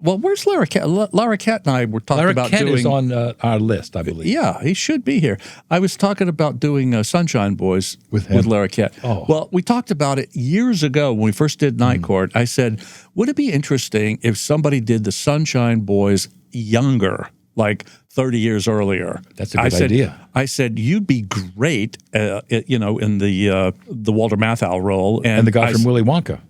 Well, where's Lara Cat? Lara Cat and I were talking about Lara Cat doing... is on our list, I believe. Yeah, he should be here. I was talking about doing Sunshine Boys with Lara Cat. Oh. Well, we talked about it years ago when we first did Night Court. I said, would it be interesting if somebody did the Sunshine Boys younger, like 30 years earlier? That's a good idea. I said, you'd be great, in the Walter Matthau role. And the guy from Willy Wonka.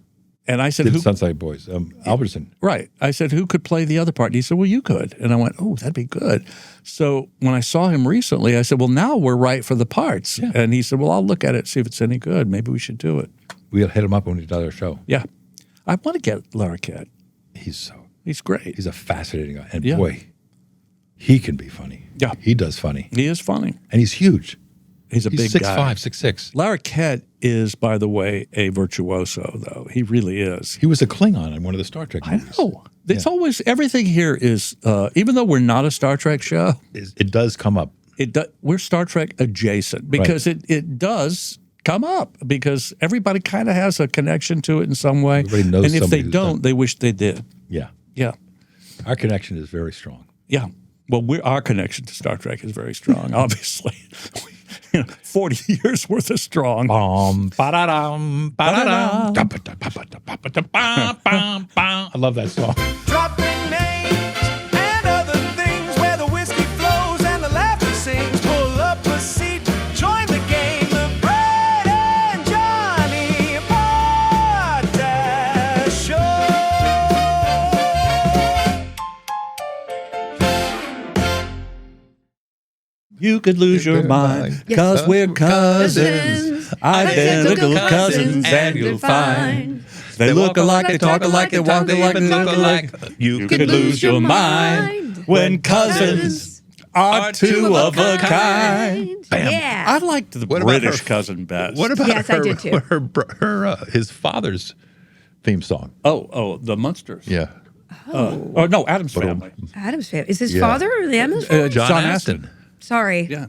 And I said, Did Sunshine Boys, Albertson. Right. I said, who could play the other part? And he said, well, you could. And I went, oh, that'd be good. So when I saw him recently, I said, well, now we're right for the parts. Yeah. And he said, well, I'll look at it, see if it's any good. Maybe we should do it. We'll hit him up when he does our show. Yeah. I want to get Lara Cat. He's great. He's a fascinating guy. And boy, he can be funny. Yeah. He does funny. He is funny. And he's huge. He's a big guy. 6'5", 6'6". Lara Cat is, by the way, a virtuoso, though. He really is. He was a Klingon in one of the Star Trek movies. I know. It's always, everything here is, even though we're not a Star Trek show. It does come up. We're Star Trek adjacent because it does come up because everybody kind of has a connection to it in some way. Everybody knows and if they somebody who's don't, they wish they did. Yeah. Yeah. Our connection is very strong. Yeah. Well, our connection to Star Trek is very strong, obviously. 40 years worth of strong. I love that song. Dropping names and other things where the whiskey flows and the laughter sings. Pull up a seat, join the game. The Brent and Johnny Podcast Show. You could lose your mind because we're cousins. Identical cousins, and you'll find they look alike, they talk alike, they walk alike, they look alike. You could lose your mind when cousins are two of a kind. Bam. Yeah. I liked the British cousin best. What about Yes, I did too. his father's theme song? Oh, the Munsters. Yeah. No, Addams Family. Addams Family. Is his father the Addams Family? John Astin. Sorry. Yeah.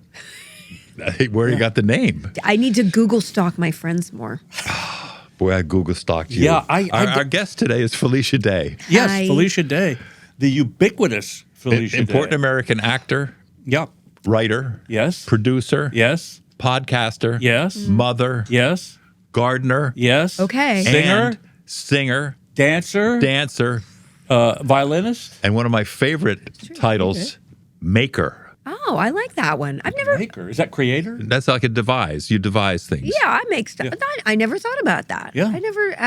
Where you got the name? I need to Google stalk my friends more. Boy, I Google stalked you. Yeah, our guest today is Felicia Day. Yes, Hi. Felicia Day, the ubiquitous Felicia Important Day. American actor, Yeah. writer, Yes. producer, Yes. podcaster, Yes. mother, Yes. gardener, Yes. Okay. singer, Dancer. dancer, Violinist. and one of my favorite titles, maker. Oh, I like that one. I've never. Maker. Is that creator? That's like a devise. You devise things. Yeah, I make stuff. I never thought about that. Yeah.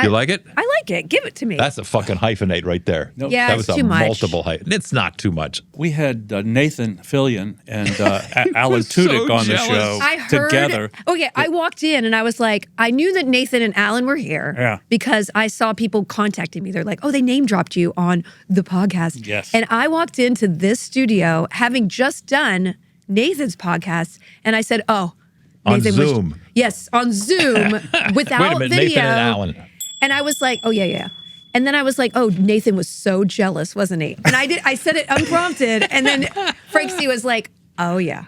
You like it? I like it. Give it to me. That's a fucking hyphenate right there. No, Yeah, that it's was a too much. multiple hyphen. It's not too much. We had Nathan Fillion and Alan Tudyk so on the jealous. show I heard. together. Okay, I walked in and I was like, I knew that Nathan and Alan were here. Yeah. Because I saw people contacting me. They're like, oh, they name dropped you on the podcast. Yes. And I walked into this studio having just done Nathan's podcast, and I said, "Oh, On Nathan Zoom. yes, on Zoom without Wait a minute, video." Nathan and Alan. And I was like, "Oh yeah." And then I was like, "Oh, Nathan was so jealous, wasn't he?" And I said it unprompted, and then Frakes was like, "Oh yeah."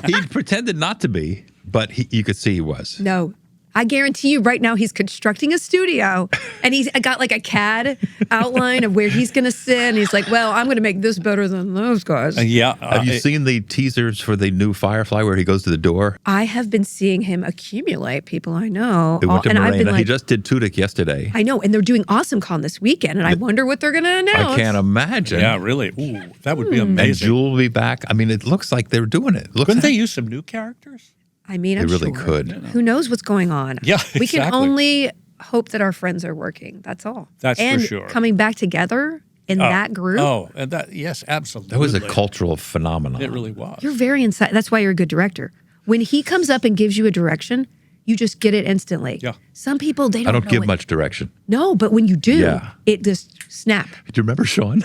He pretended not to be, but you could see he was. No. I guarantee you right now he's constructing a studio and he's got like a CAD outline of where he's going to sit. And he's like, well, I'm going to make this better than those guys. Yeah. Have you seen the teasers for the new Firefly where he goes to the door? I have been seeing him accumulate people I know. He went to and I've been Morena. like, He just did Tudyk yesterday. I know. And they're doing Awesome Con this weekend. And I wonder what they're going to announce. I can't imagine. Yeah, really. Ooh, that would be And amazing. Jewel will be back. I mean, it looks like they're doing it. Couldn't they use some new characters? I mean, I'm They really sure. could. Who knows what's going on? Yeah, We can exactly. only hope that our friends are working. That's all. That's for and sure. coming back together in that group. Oh, and yes, absolutely. That was a cultural phenomenon. It really was. You're very inside. That's why you're a good director. When he comes up and gives you a direction, you just get it instantly. Yeah. Some people, they don't I don't know give it. much direction. No, but when you do, Yeah. it just snap. Do you remember Sean?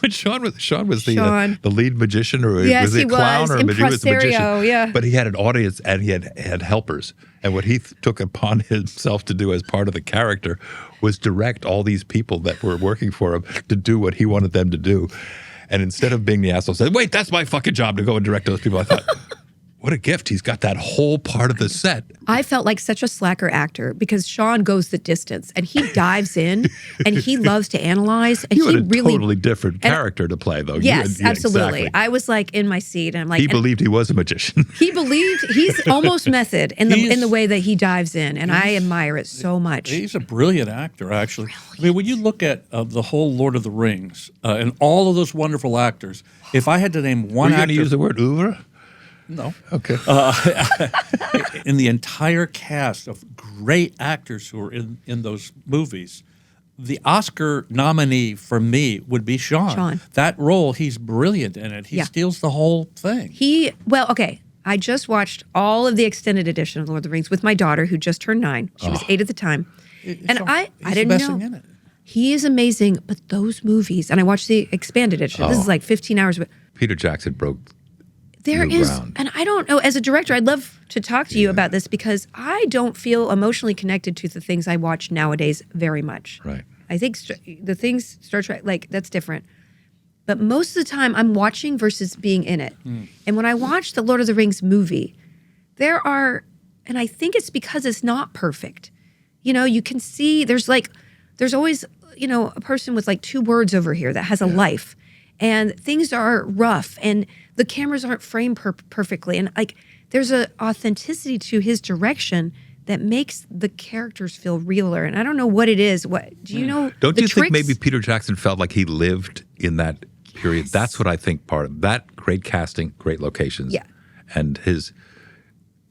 When Sean was Sean. the lead magician, or Yes, was he a he clown, was. or he was a magician? Impresario, yeah. But he had an audience and he had helpers. And what he took upon himself to do as part of the character was direct all these people that were working for him to do what he wanted them to do. And instead of being the asshole, said, "Wait, that's my fucking job to go and direct those people." I thought, what a gift. He's got that whole part of the set. I felt like such a slacker actor because Sean goes the distance and he dives in and he loves to analyze. And You he had a really, totally different character to play, though. Yes, Yeah, absolutely. exactly. I was like in my seat and I'm like, He believed he was a magician. he believed he's almost method in the way that he dives in, and I admire it so much. He's a brilliant actor, actually. I mean, when you look at the whole Lord of the Rings and all of those wonderful actors, if I had to name Were one you going actor, to use the word oeuvre? no, Okay. in the entire cast of great actors who are in those movies, the Oscar nominee for me would be Sean. That role, he's brilliant in it. He steals the whole thing. I just watched all of the extended edition of Lord of the Rings with my daughter, who just turned 9. She was 8 at the time, I He's didn't the best know. thing in it. He is amazing, but those movies, and I watched the expanded edition. This is like 15 hours, but Peter Jackson broke there new is, ground. and I don't know, as a director, I'd love to talk to you about this because I don't feel emotionally connected to the things I watch nowadays very much. Right. I think the things Star Trek, like, that's different. But most of the time, I'm watching versus being in it. And when I watch the Lord of the Rings movie, there are, and I think it's because it's not perfect. You know, you can see there's always, you know, a person with like 2 words over here that has a life. And things are rough and the cameras aren't framed perfectly. And like there's an authenticity to his direction that makes the characters feel realer. And I don't know what it is. What do you know? Don't the you think tricks? maybe Peter Jackson felt like he lived in that period? Yes. That's what I think part of that. Great casting, great locations. Yeah. And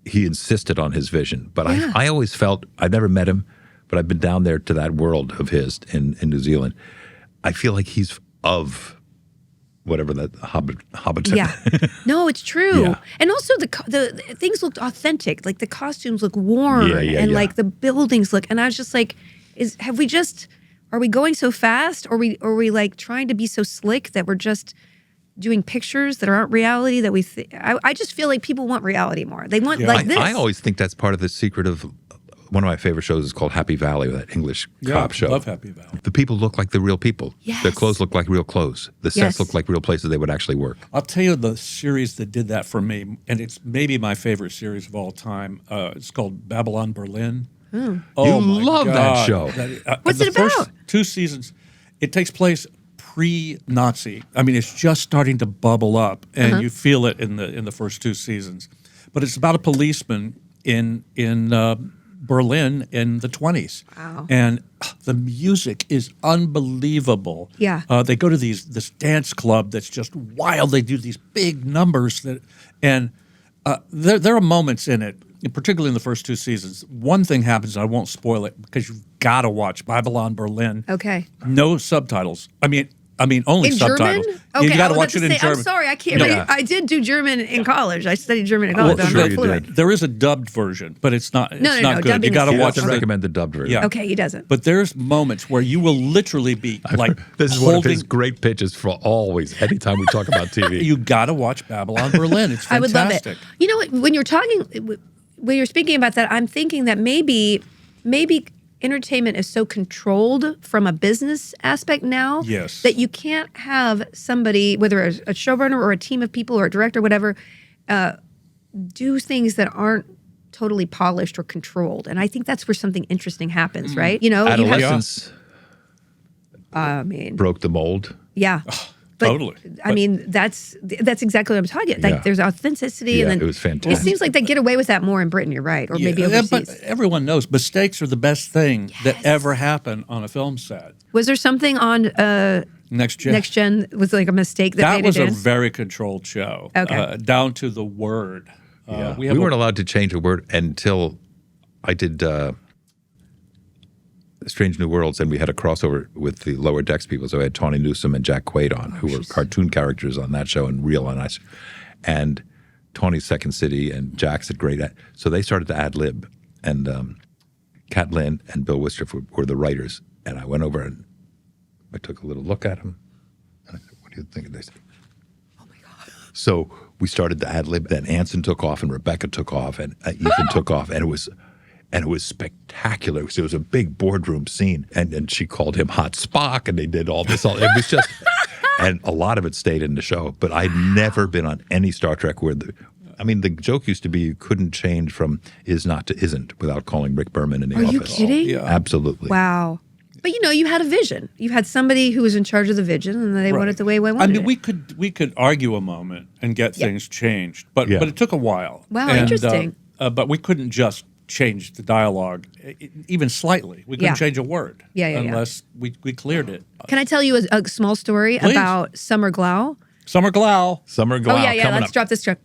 he insisted on his vision. But I always felt, I've never met him, but I've been down there to that world of his in New Zealand. I feel like he's of whatever that Hobbit. Yeah. No, it's true. Yeah. And also the things looked authentic. Like the costumes look warm and like the buildings look. And I was just like, are we going so fast? Or are we like trying to be so slick that we're just doing pictures that aren't reality that I just feel like people want reality more. They want like this. I always think that's part of the secret of one of my favorite shows is called Happy Valley, that English cop show. I love Happy Valley. The people look like the real people. Yes. Their clothes look like real clothes. The sets look like real places they would actually work. I'll tell you the series that did that for me, and it's maybe my favorite series of all time. It's called Babylon Berlin. You my love that God. show. What's the it about? First 2 seasons, it takes place pre-Nazi. I mean, it's just starting to bubble up, and you feel it in the first 2 seasons. But it's about a policeman in Berlin in the 20s. Wow. And the music is unbelievable. Yeah. They go to this dance club that's just wild. They do these big numbers and there are moments in it, particularly in the first 2 seasons. One thing happens, I won't spoil it because you've got to watch Babylon Berlin. Okay. No subtitles. I mean only In subtitles. German? Okay, You got to I was watch about it to in say, German. I'm sorry, I can't read. I did do German in college. I studied German in college. but I'm sure not you fluent. did. There is a dubbed version, but it's not. It's No, not good. dubbing You got to is- He watch doesn't the recommend the dubbed version. Yeah. Okay, he doesn't. But there's moments where you will literally be like This is one of holding. his great pitches for always, anytime we talk about TV. You got to watch Babylon Berlin. It's fantastic. I would love it. You know what? When you're speaking about that, I'm thinking that maybe entertainment is so controlled from a business aspect now Yes. that you can't have somebody, whether a showrunner or a team of people or a director, whatever, do things that aren't totally polished or controlled. And I think that's where something interesting happens, right? You know, you have, Adolescence I mean, broke the mold. yeah. But, Totally. I mean, that's exactly what I'm talking about. Like, Yeah. there's authenticity, Yeah, and then it was fantastic. It seems like they get away with that more in Britain. You're right, or maybe overseas. But everyone knows mistakes are the best thing that ever happened on a film set. Was there something on Next Gen. Next Gen was like a mistake that That made was it a in? very controlled show. Okay. Down to the word. We weren't allowed to change a word until I did Strange New Worlds, and we had a crossover with the Lower Decks people. So I had Tawny Newsome and Jack Quaid on, who were cartoon characters on that show and real on us. And Tawny's Second City and Jack's at Great. So they started to ad-lib. And Kat Lynn and Bill Wistrup were the writers. And I went over and I took a little look at them. And I said, what do you think of this? Oh, my God. So we started to ad-lib. Then Anson took off and Rebecca took off and Ethan took off. And it was spectacular. It was a big boardroom scene. And she called him Hot Spock, and they did all this. It was just, and a lot of it stayed in the show. But I'd never been on any Star Trek where I mean, the joke used to be you couldn't change from is not to isn't without calling Rick Berman in the Are office. you kidding? Yeah. Absolutely. Wow. But you had a vision. You had somebody who was in charge of the vision, and they wanted it the way we wanted I mean, it. we could argue a moment and get things changed, but Yeah. it took a while. Wow, interesting. But we couldn't just change the dialogue, even slightly. We couldn't Yeah. change a word unless we cleared it. Can I tell you a small story Please. about Summer Glau? Summer Glau. Summer Glau Oh yeah, coming let's up. drop this trip.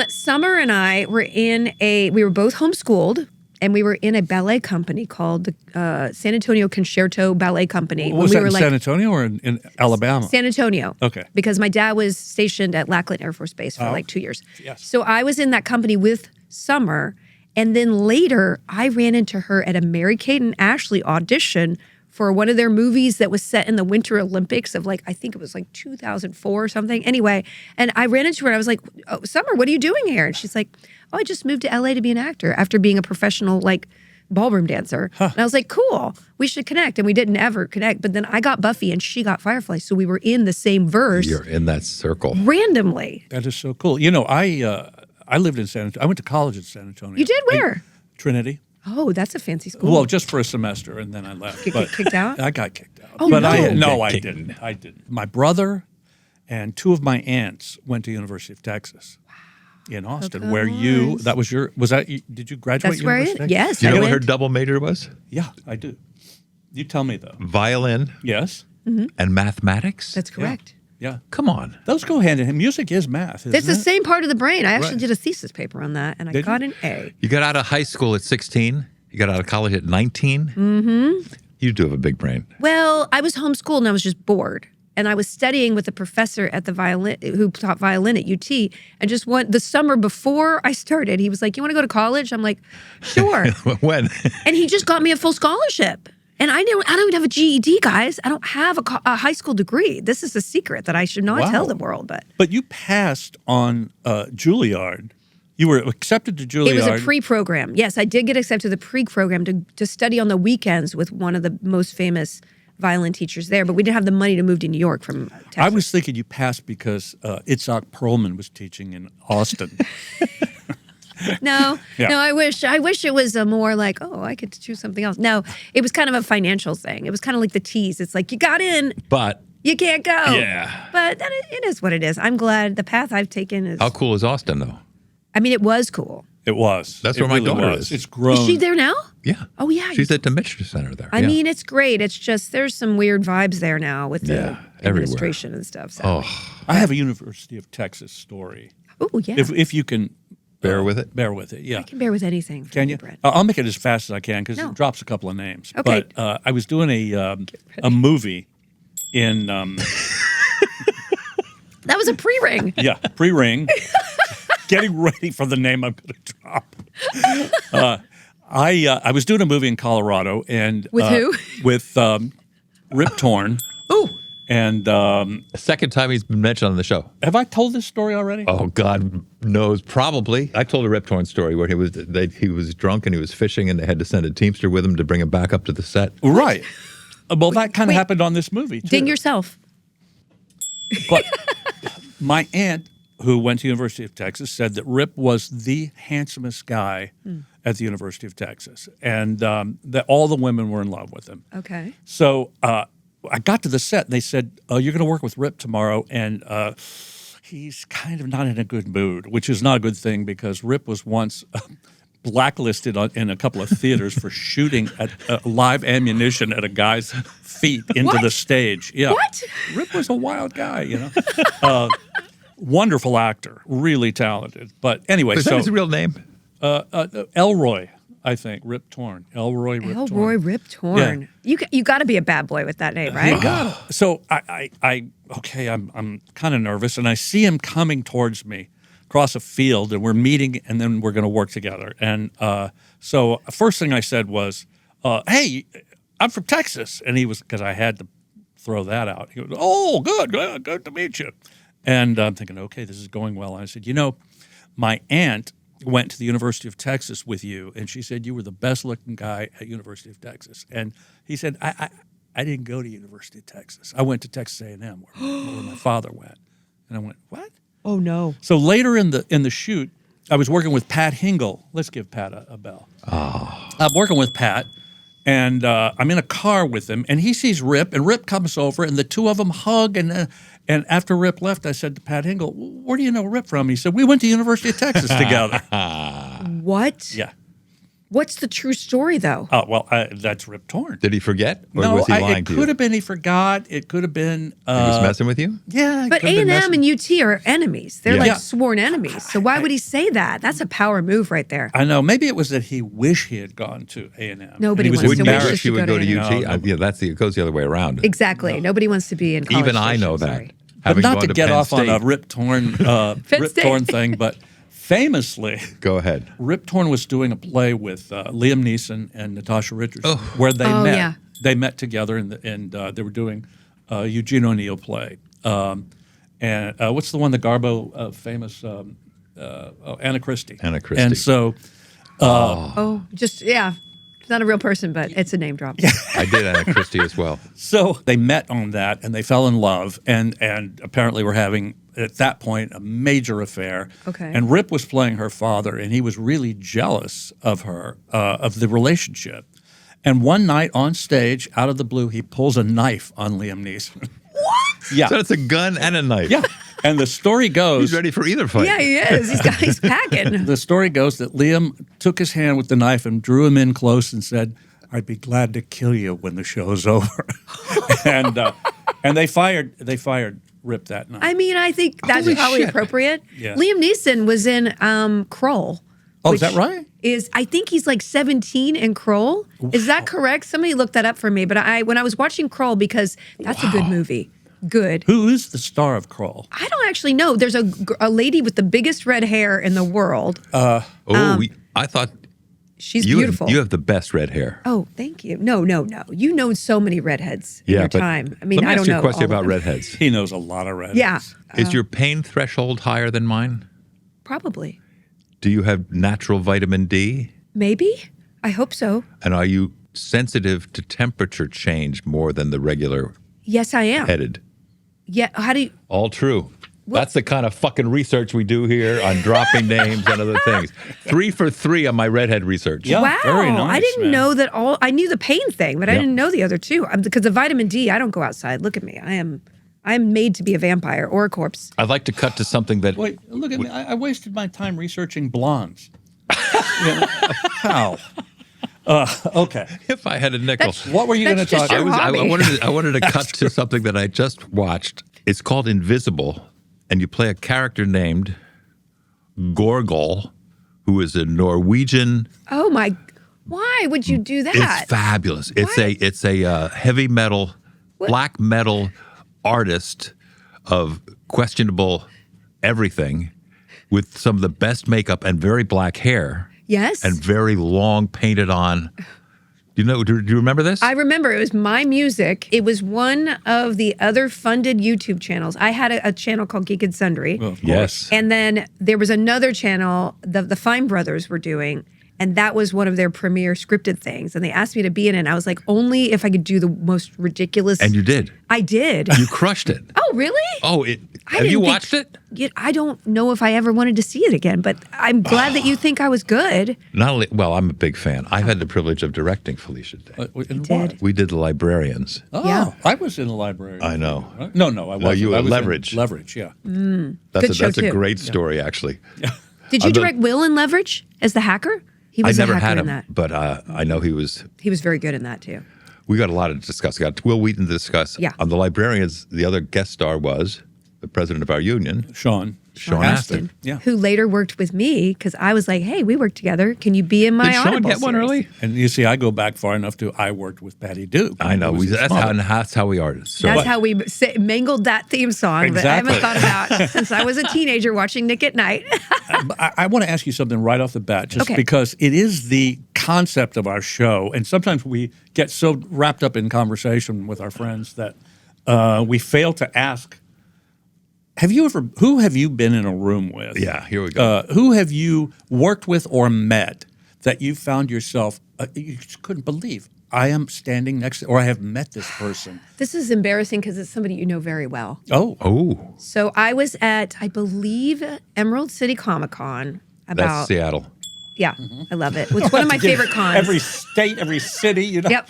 Summer and I were we were both homeschooled, and we were in a ballet company called the San Antonio Concerto Ballet Company. Was we that were in San Antonio or in Alabama? San Antonio. Okay. Because my dad was stationed at Lackland Air Force Base for like 2 years. Yes. So I was in that company with Summer, and then later I ran into her at a Mary-Kate and Ashley audition for one of their movies that was set in the Winter Olympics of I think it was 2004 or something. Anyway, and I ran into her and I was like, "Oh, Summer, what are you doing here?" And she's like, "Oh, I just moved to LA to be an actor after being a professional ballroom dancer." And I was like, "Cool, we should connect." And we didn't ever connect. But then I got Buffy and she got Firefly. So we were in the same verse You're in that circle. randomly. That is so cool. I lived in San Antonio. I went to college in San Antonio. You did? Where? Trinity. Oh, that's a fancy school. Well, just for a semester, and then I left. Get kicked out? I got kicked out. Oh, but no. I didn't. I didn't. My brother and two of my aunts went to University of Texas in Austin, where did you graduate That's where University? yes. Do you I know what her went. double major was? Yeah, I do. You tell me, though. Violin Yes? and mathematics? That's correct. Yeah. Come on. Those go hand in hand. Music is math, isn't It's the it? same part of the brain. I actually Right. did a thesis paper on that, and I Did got you? an A. You got out of high school at 16. You got out of college at 19. Mm-hmm. You do have a big brain. Well, I was homeschooled and I was just bored. And I was studying with a professor at the violin who taught violin at UT. And just the summer before I started, he was like, "You want to go to college?" I'm like, "Sure." When? And he just got me a full scholarship. And I don't even have a GED, guys. I don't have a high school degree. This is a secret that I should not tell the world. But you passed on Juilliard. You were accepted to Juilliard. it was a pre-program. Yes, I did get accepted to the pre-program to study on the weekends with one of the most famous violin teachers there. But we didn't have the money to move to New York from Texas. I was thinking you passed because Itzhak Perlman was teaching in Austin. No, Yeah. no. I wish it was a more I could choose something else. No, it was kind of a financial thing. It was kind of like the tease. It's like you got in, But you can't go. Yeah. But it is what it is. I'm glad the path I've taken is. how cool is Austin, though? I mean, it was cool. It was. That's It where my really daughter was. is. It's grown. Is she there now? Yeah. Oh, yeah. She's at the Mitchell Center there. I Yeah. mean, it's great. It's just there's some weird vibes there now with the Yeah, everywhere. administration and stuff. So. Oh, I have a University of Texas story. Oh, yeah. If you can bear with it. bear with it, yeah. I can bear with anything. Can you? Brent. I'll make it as fast as I can because No. it drops a couple of names. Okay. But I was doing a movie in That was a pre-ring. pre-ring, getting ready for the name I'm going to drop. I was doing a movie in Colorado and With who? With Rip Torn. Oh, And The second time he's been mentioned on the show. have I told this story already? Oh, God knows. Probably. I told a Rip Torn story where he was drunk and he was fishing and they had to send a Teamster with him to bring him back up to the set. Right. Well, that kind of wait. happened on this movie, too. ding yourself. But my aunt, who went to University of Texas, said that Rip was the handsomest guy at the University of Texas, and that all the women were in love with him. Okay. So I got to the set, and they said, "Oh, you're going to work with Rip tomorrow," and he's kind of not in a good mood, which is not a good thing because Rip was once blacklisted in a couple of theaters for shooting at live ammunition at a guy's feet into the stage. Yeah. What? Rip was a wild guy, you know. Wonderful actor, really talented. But anyway, Is that his real name? Elroy, I think, Rip Torn. Elroy Rip Torn. Elroy Rip Torn. You got to be a bad boy with that name, right? So I'm kind of nervous, and I see him coming towards me across a field, and we're meeting, and then we're going to work together. And so first thing I said was, "Hey, I'm from Texas," and he was because I had to throw that out. He goes, "Oh, good to meet you." And I'm thinking, okay, this is going well. And I said, my aunt went to the University of Texas with you, and she said you were the best-looking guy at University of Texas. And he said, I didn't go to University of Texas. I went to Texas A&M, where my father went. And I went, what? Oh no. So later in the shoot, I was working with Pat Hingle. Let's give Pat a bell. I'm working with Pat, and I'm in a car with him, and he sees Rip, and Rip comes over, and the two of them hug, and after Rip left, I said to Pat Hingle, "Where do you know Rip from?" He said, "We went to University of Texas together." What? Yeah. What's the true story, though? Oh, well, that's Rip Torn. Did he forget? Or No, was he lying it to you? could have been he forgot. It could have been. He was messing with you? Yeah. it But could have been A&M messing- and UT are enemies. They're Yeah. like Yeah. sworn enemies. So why would he say that? That's a power move right there. I know. Maybe it was that he wished he had gone to A&M. Nobody And he was wants to Wouldn't you wish wish us you to would go go to to A&M. UT? Yeah, it goes the other way around. Exactly. Nobody wants to be in College Even I Station, know that. sorry. But Having not gone to get Penn off on a State. Rip Torn, Penn State. thing, but famously, Go ahead. Rip Torn was doing a play with Liam Neeson and Natasha Richardson, where they Oh, met. yeah. They met together, and they were doing a Eugene O'Neill play. And what's the one, the Garbo famous Anna Christie? Anna Christie. And so, It's not a real person, but it's a name drop. I did Anna Christie as well. so they met on that, and they fell in love, and apparently were having at that point a major affair. Okay. And Rip was playing her father, and he was really jealous of her, of the relationship. And one night on stage, out of the blue, he pulls a knife on Liam Neeson. What? Yeah. So it's a gun and a knife. Yeah. And the story goes. He's ready for either fight. Yeah, he is. He's packing. The story goes that Liam took his hand with the knife and drew him in close and said, "I'd be glad to kill you when the show's over." and they fired Rip that night. I mean, I think that's Holy probably shit. appropriate. Yeah. Liam Neeson was in Kroll. Oh, is that which right? I think he's like 17 in Kroll. Is that correct? Somebody looked that up for me. But when I was watching Kroll, because that's a good movie. Good. Who is the star of Kroll? I don't actually know. There's a lady with the biggest red hair in the world. I thought She's you beautiful. you have the best red hair. Oh, thank you. No. You know so many redheads in your but time. I mean, let me I don't ask you know. a question all of about them. redheads. He knows a lot of redheads. Yeah, Is your pain threshold higher than mine? probably. Do you have natural vitamin D? Maybe. I hope so. And are you sensitive to temperature change more than the regular Yes, I am. headed? Yeah. How do you? All true. That's the kind of fucking research we do here on dropping names and other things. 3 for 3 on my redhead research. Yeah. Wow. very nice, I didn't man. know that all. I knew the pain thing, but I Yeah. didn't know the other two. Because the vitamin D, I don't go outside. Look at me. I am made to be a vampire or a corpse. I'd like to cut to something that Wait, look at me. I wasted my time researching blondes. How? Okay. if I had a nickel. What were you going to That's just talk your about? hobby. I wanted to cut to something that I just watched. It's called Invisible, and you play a character named Gorgol, who is a Norwegian. Oh my! Why would you do that? It's fabulous. It's a heavy metal, black metal artist of questionable everything, with some of the best makeup and very black hair. Yes. And very long painted on. Do you remember this? I remember it was my music. It was one of the other funded YouTube channels. I had a channel called Geek and Sundry. Well, of course. Yes. And then there was another channel the Fine Brothers were doing, and that was one of their premiere scripted things. And they asked me to be in it, and I was like, only if I could do the most ridiculous. And you did. I did. You crushed it. Oh, really? Oh, have you watched it? I don't know if I ever wanted to see it again, but I'm glad that you think I was good. Not only, well, I'm a big fan. I've had the privilege of directing Felicia Day. And did. what? We did The Librarians. Oh, Yeah. I was in the library. I know. Right? No, I wasn't. you were I was in Leverage. Leverage, yeah. Good show, That's a too. great story, actually. Did you direct Will in Leverage as the hacker? He was I a never hacker had in him, that. but I know he was. He was very good in that too. We got a lot to discuss. We got Will Wheaton to discuss. Yeah. On The Librarians, the other guest star was the president of our union, Sean. Sean Astin. Yeah. Who later worked with me because I was like, hey, we worked together. Can you be in my Did Sean Audible get one series? early? And you see, I go back far enough to I worked with Patty Duke. I know. Who was his That's how we are. So, That's how we mangled that theme song that I haven't Exactly. thought about since I was a teenager watching Nick at Night. I want to ask you something right off the bat, just Okay. because it is the concept of our show, and sometimes we get so wrapped up in conversation with our friends that we fail to ask. Who have you been in a room with? Yeah, here we go. Who have you worked with or met that you found yourself, you just couldn't believe, I am standing next to, or I have met this person. This is embarrassing because it's somebody you know very well. Oh. So I was at, I believe, Emerald City Comic Con. That's Seattle. Yeah, I love it. It's one of my favorite cons. Every state, every city, you know. Yep.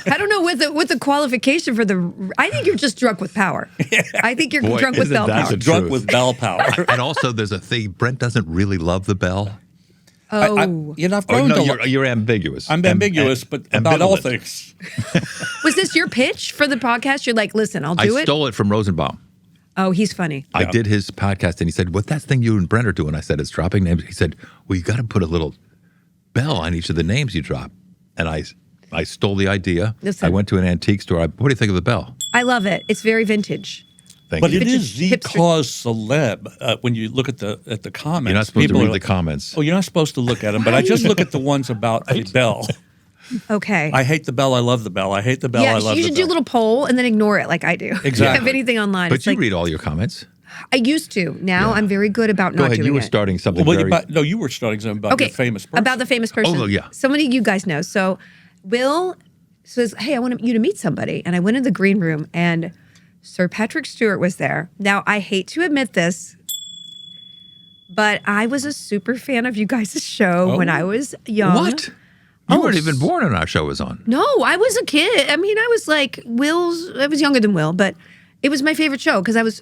I don't know what the qualification for the. I think you're just drunk with power. I think you're drunk with isn't bell that power. the Drunk truth. with bell power. And also, there's a thing. Brent doesn't really love the bell. Oh, You know, I've Oh, grown no, to you're ambiguous. I'm ambiguous, but about all ambivalent. things. was this your pitch for the podcast? You're like, listen, I'll do I it. stole it from Rosenbaum. Oh, he's funny. I did his podcast, and he said, "What's that thing you and Brent are doing?" I said, "It's dropping names." He said, "Well, you got to put a little bell on each of the names you drop." And I stole the idea. Listen. I went to an antique store. What do you think of the bell? I love it. It's very vintage. Thank But you. it is the hipster- cause celeb when you look at the comments. You're not supposed to people read are the comments. Oh, you're not supposed to look at them, but I just look at the ones about the bell. Okay. I hate the bell. I love the bell. I hate the bell. yeah, I love you the should bell. do a little poll and then ignore it like I do. If you have Exactly. anything online, But it's you like, read all your comments. I used to. Now I'm very good about Go not ahead. doing You were it. starting something Well, very... no, you were starting something about your famous person. About the famous person. Oh, yeah. Somebody you guys know. So Will says, hey, I want you to meet somebody. And I went in the green room and Sir Patrick Stewart was there. Now, I hate to admit this, but I was a super fan of you guys' show when I was young. What? You weren't even born when our show was on. No, I was a kid. I mean, I was like I was younger than Will, but it was my favorite show because I was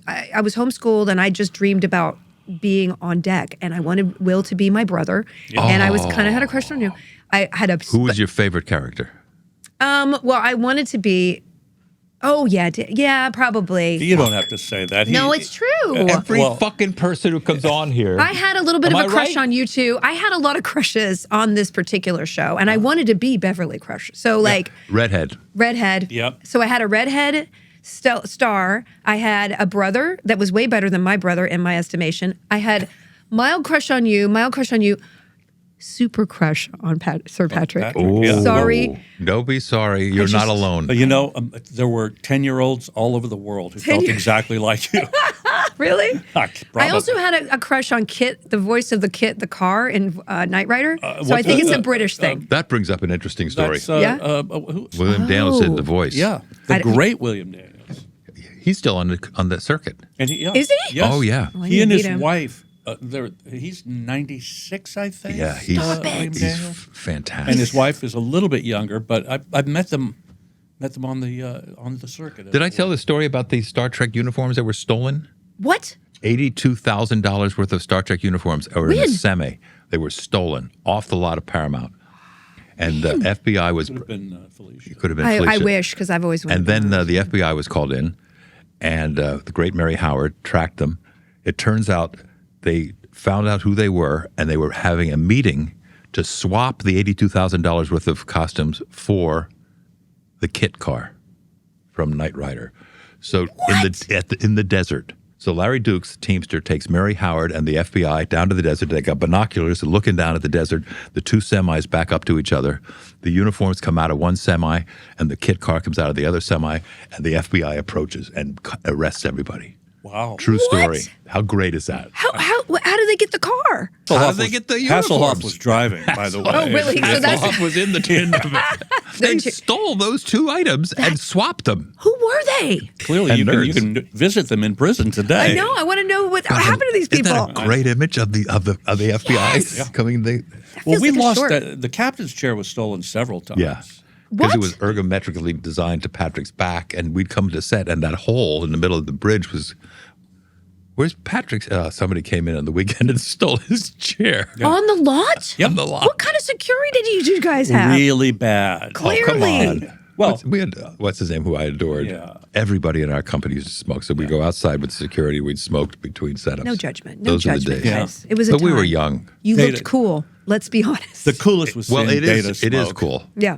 homeschooled and I just dreamed about being on deck and I wanted Will to be my brother. And I was kind of had a crush on you. I had a Who was your favorite character? well, I wanted to be yeah, probably. You don't have to say that. No, it's true. Every Well- fucking person who comes on here. I had a little bit Am of a I crush right? on you too. I had a lot of crushes on this particular show, and I wanted to be Beverly Crush. So like Redhead. redhead. Yep. So I had a redhead star. I had a brother that was way better than my brother in my estimation. I had mild crush on you. Super crush on Sir Patrick. Patrick, yeah. Sorry. Don't be sorry. You're not alone. You know, there were 10-year-olds all over the world who felt exactly like you. Really? I Probably. also had a crush on Kit, the voice of the car in Knight Rider. So I think it's a British thing. That brings up an interesting story. That's, Yeah? William Daniels did the voice. yeah, the great William Daniels. He's still on the circuit. And he, yeah. Is he? Yes. Oh, yeah. Oh, I He need and to his meet him. wife, he's 96, I think. Yeah, he's William he's Daniels. fantastic. And his wife is a little bit younger, but I've met them on the circuit. Did I tell the story about the Star Trek uniforms that were stolen? What? $82,000 worth of Star Trek uniforms were in a When? semi. They were stolen off the lot of Paramount. And the FBI was... Could have been Felicia. Could have been I Felicia. wish, because I've always wanted And then the FBI was called in, and the great Mary Howard tracked them. It turns out they found out who they were, and they were having a meeting to swap the $82,000 worth of costumes for the kit car from Knight Rider. So in the desert. So Larry Dukes, Teamster, takes Mary Howard and the FBI down to the desert. They got binoculars looking down at the desert. The two semis back up to each other. The uniforms come out of one semi, and the kit car comes out of the other semi, and the FBI approaches and arrests everybody. Wow. True story. What? How great is that? How did they get the car? How did they get the Hasselhoff uniforms? was driving, by the way. Oh, really? So that's Hasselhoff was in the tin of it. They stole those two items and swapped them. who were they? Clearly, And you can nerds. visit them in prison today. I know. I want to know what happened to these Isn't people. that a great image of the FBI Yes. coming? Well, feels we like a lost short. the captain's chair was stolen several times. Yeah. Because it What? was ergometrically designed to Patrick's back, and we'd come to set, and that hole in the middle of the bridge was. Where's Patrick's? Somebody came in on the weekend and stole his chair. On the lot? On the lot. What kind of security did you guys have? Really bad. Clearly. Oh, come on. Well, we had what's his name, who I adored. Yeah. Everybody in our company used to smoke, so we'd go outside with security. We'd smoke between setups. No judgment. No Those were the judgment, days. guys. It was a But we were time. young. You Data. looked cool. Let's be honest. the coolest was Well, seeing it Data is. It is smoke. cool. yeah.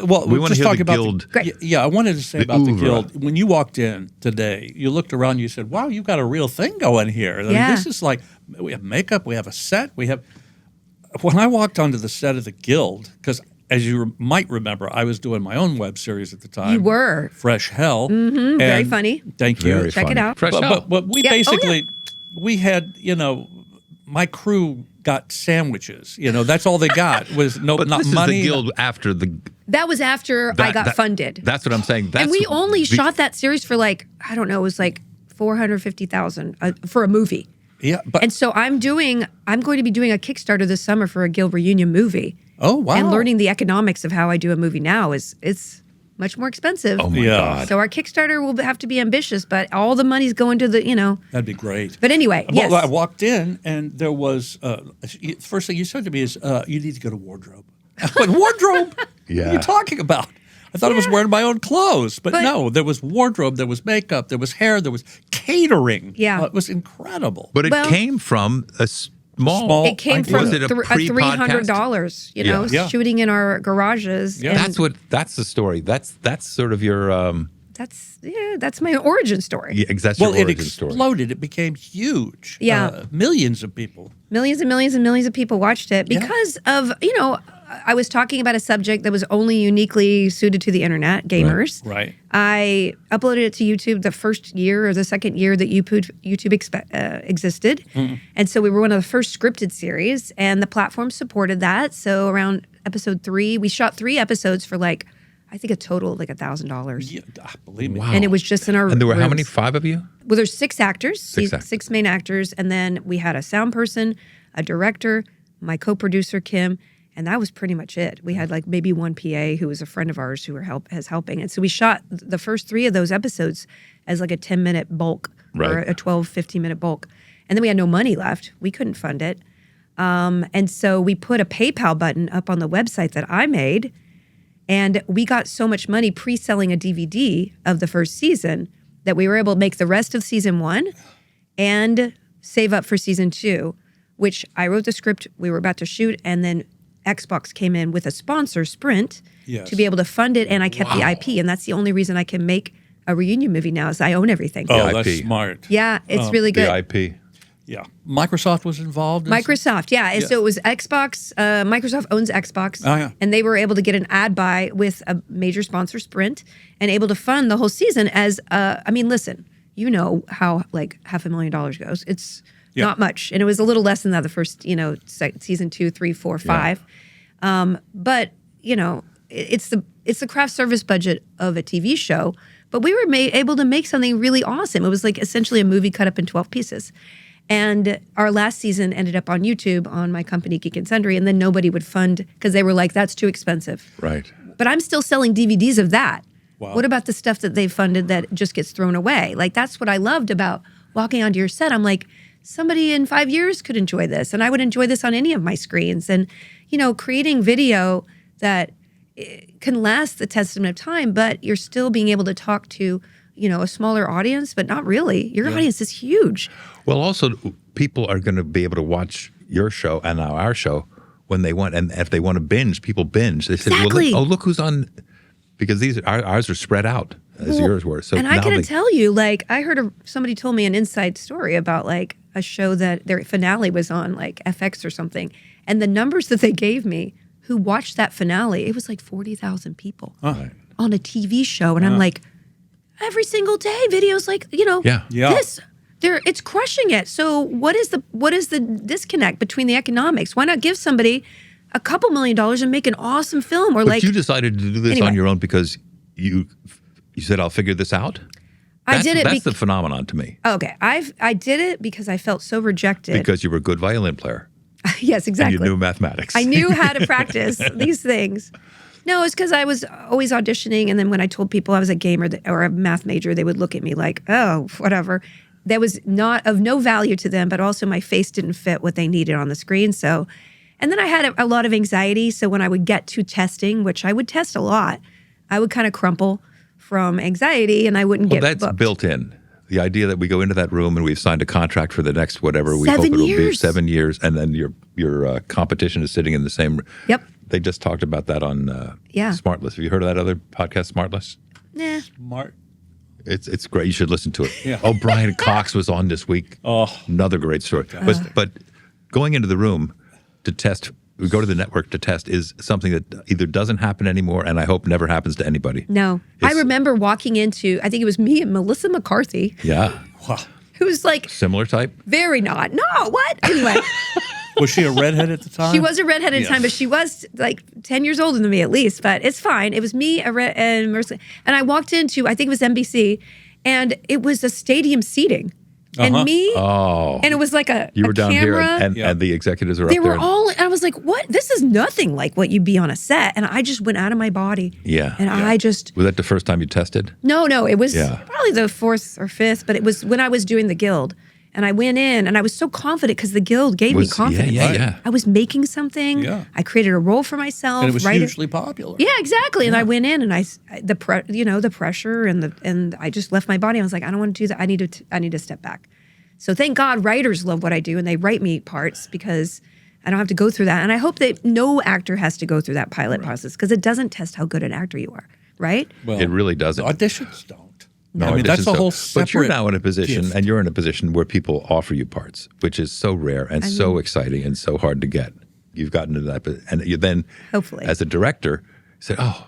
Well, We wanna just hear talk the about guild. Great. Yeah, I wanted to say The about the oeuvre. guild. When you walked in today, you looked around. You said, "Wow, you've got a real thing going here." I mean, Yeah. this is like we have makeup, we have a set, we have. When I walked onto the set of the guild, because as you might remember, I was doing my own web series at the time. You were. Fresh Hell. Mm-hmm, very funny. Thank you. Very Check it funny. out. Fresh Hell. But we Yeah. Oh, basically we had my crew got sandwiches. That's all they got was But not this money. is the guild after the. That was after I got funded. That's what I'm saying. And we only shot that series for it was like $450,000 for a movie. Yeah, but And so I'm going to be doing a Kickstarter this summer for a guild reunion movie. oh wow, And learning the economics of how I do a movie now it's much more expensive. Oh my Yeah. God. So our Kickstarter will have to be ambitious, but all the money's going to the. that'd be great. But anyway, yes. Well, I walked in and there was first thing you said to me is you need to go to wardrobe. I went, wardrobe? What Yeah. are you talking about? I thought I was wearing my own clothes, but no, there was wardrobe, there was makeup, there was hair, there was catering. Yeah. It was incredible. But it Well- came from a small. It came idea. from Was it a pre-podcast? $300, Yeah. shooting in our garages. Yeah. And That's the story. That's sort of your. that's my origin story. Yeah, that's Well, your it origin story. exploded. It became huge. Yeah. Millions of people. Millions and millions and millions of people watched it because of, I was talking about a subject that was only uniquely suited to the internet, gamers. Right. I uploaded it to YouTube the first year or the second year that YouTube existed. And so we were one of the first scripted series, and the platform supported that. So around episode 3, we shot 3 episodes for I think a total of $1,000. Yeah, believe me. Wow. And it was just in our And there were how many? rooms. 5 of you? Well, there's 6 actors, Six actors. 6 main actors, and then we had a sound person, a director, my co-producer Kim, and that was pretty much it. We had maybe one PA who was a friend of ours who were helping, and so we shot the first 3 of those episodes as a 10-minute bulk or Right. a 12, 15-minute bulk, and then we had no money left. We couldn't fund it, and so we put a PayPal button up on the website that I made. And we got so much money pre-selling a DVD of the first season that we were able to make the rest of season 1 and save up for season 2, which I wrote the script we were about to shoot, and then Xbox came in with a sponsor, Sprint, Yes. to be able to fund it, and I kept the IP, and that's the only reason I can make a reunion movie now is I own everything. Oh, The that's IP. smart. Yeah, it's really good. The IP. Yeah. Microsoft was involved. in Microsoft, yeah. And so it was Xbox. Microsoft owns Xbox. Oh, yeah. And they were able to get an ad buy with a major sponsor, Sprint, and able to fund the whole season as, listen, you know how $500,000 goes. It's Yeah. not much. And it was a little less than that the first, season 2, 3, 4, 5. But, it's the craft service budget of a TV show. But we were able to make something really awesome. It was essentially a movie cut up in 12 pieces. And our last season ended up on YouTube on my company, Geek and Sundry, and then nobody would fund because they were like, that's too expensive. Right. But I'm still selling DVDs of that. Wow. What about the stuff that they funded that just gets thrown away? That's what I loved about walking onto your set. I'm like, somebody in 5 years could enjoy this, and I would enjoy this on any of my screens. And, creating video that can last the testament of time, but you're still being able to talk to, a smaller audience, but not really. Your audience is huge. Well, also, people are going to be able to watch your show and now our show when they want. And if they want to binge, people binge. They said, Exactly. well, look who's on. Because ours are spread out as yours were. So And I now gotta they- tell you, I heard somebody told me an inside story about a show that their finale was on FX or something. And the numbers that they gave me who watched that finale, it was 40,000 people on a TV show. And I'm like, every single day, videos Yeah. Yeah. it's crushing it. So what is the disconnect between the economics? Why not give somebody a couple $1 million and make an awesome film? Or But you decided to do this Anyway. on your own because you said, I'll figure this out? I did it. That's the phenomenon to me. Okay, I did it because I felt so rejected. Because you were a good violin player. Yes, exactly. And you knew mathematics. I knew how to practice these things. No, it's because I was always auditioning, and then when I told people I was a gamer or a math major, they would look at me like, "Oh, whatever." That was not of no value to them, but also my face didn't fit what they needed on the screen. So, and then I had a lot of anxiety. So when I would get to testing, which I would test a lot, I would kind of crumple from anxiety, and I wouldn't Well, get that's booked. built in. The idea that we go into that room and we've signed a contract for the next whatever we 7 hope it'll be years. 7 years, and then your competition is sitting in the same. Yep. They just talked about that on Smartless. Have you heard of that other podcast, Smartless? Nah. Smart. It's great. You should listen to it. Yeah. Oh, Brian Cox was on this week. Oh. Another great story. But going into the room to test, we go to the network to test is something that either doesn't happen anymore, and I hope never happens to anybody. No. I remember walking into, I think it was me and Melissa McCarthy, Yeah. Wow. who was Similar type. very not. No, what? Anyway, Was she a redhead at the time? She was a redhead at the time, but she was like 10 years older than me at least. But it's fine. It was me, and Mercy. And I walked into, I think it was NBC, and it was a stadium seating. And me, and it was like you were down camera. here, and the executives are up They there. were all, and I was like, what? This is nothing like what you'd be on a set. And I just went out of my body. Yeah. And I just. Was that the first time you tested? No, it was probably the fourth or fifth, but it was when I was doing the Guild. And I went in, and I was so confident because the Guild gave me confidence. Yeah. I was making something. Yeah. I created a role for myself. And it was hugely popular. Yeah, exactly. And I went in, and the pressure and I just left my body. I was like, I don't want to do that. I need to step back. So thank God writers love what I do, and they write me parts because I don't have to go through that. And I hope that no actor has to go through that pilot process because it doesn't test how good an actor you are, right? Well, it really doesn't. Auditions don't. No, I mean, that's a whole separate. But you're now in a position, gift. and you're in a position where people offer you parts, which is so rare and so exciting and so hard to get. You've gotten to that, and you then, hopefully, as a director, said, "Oh,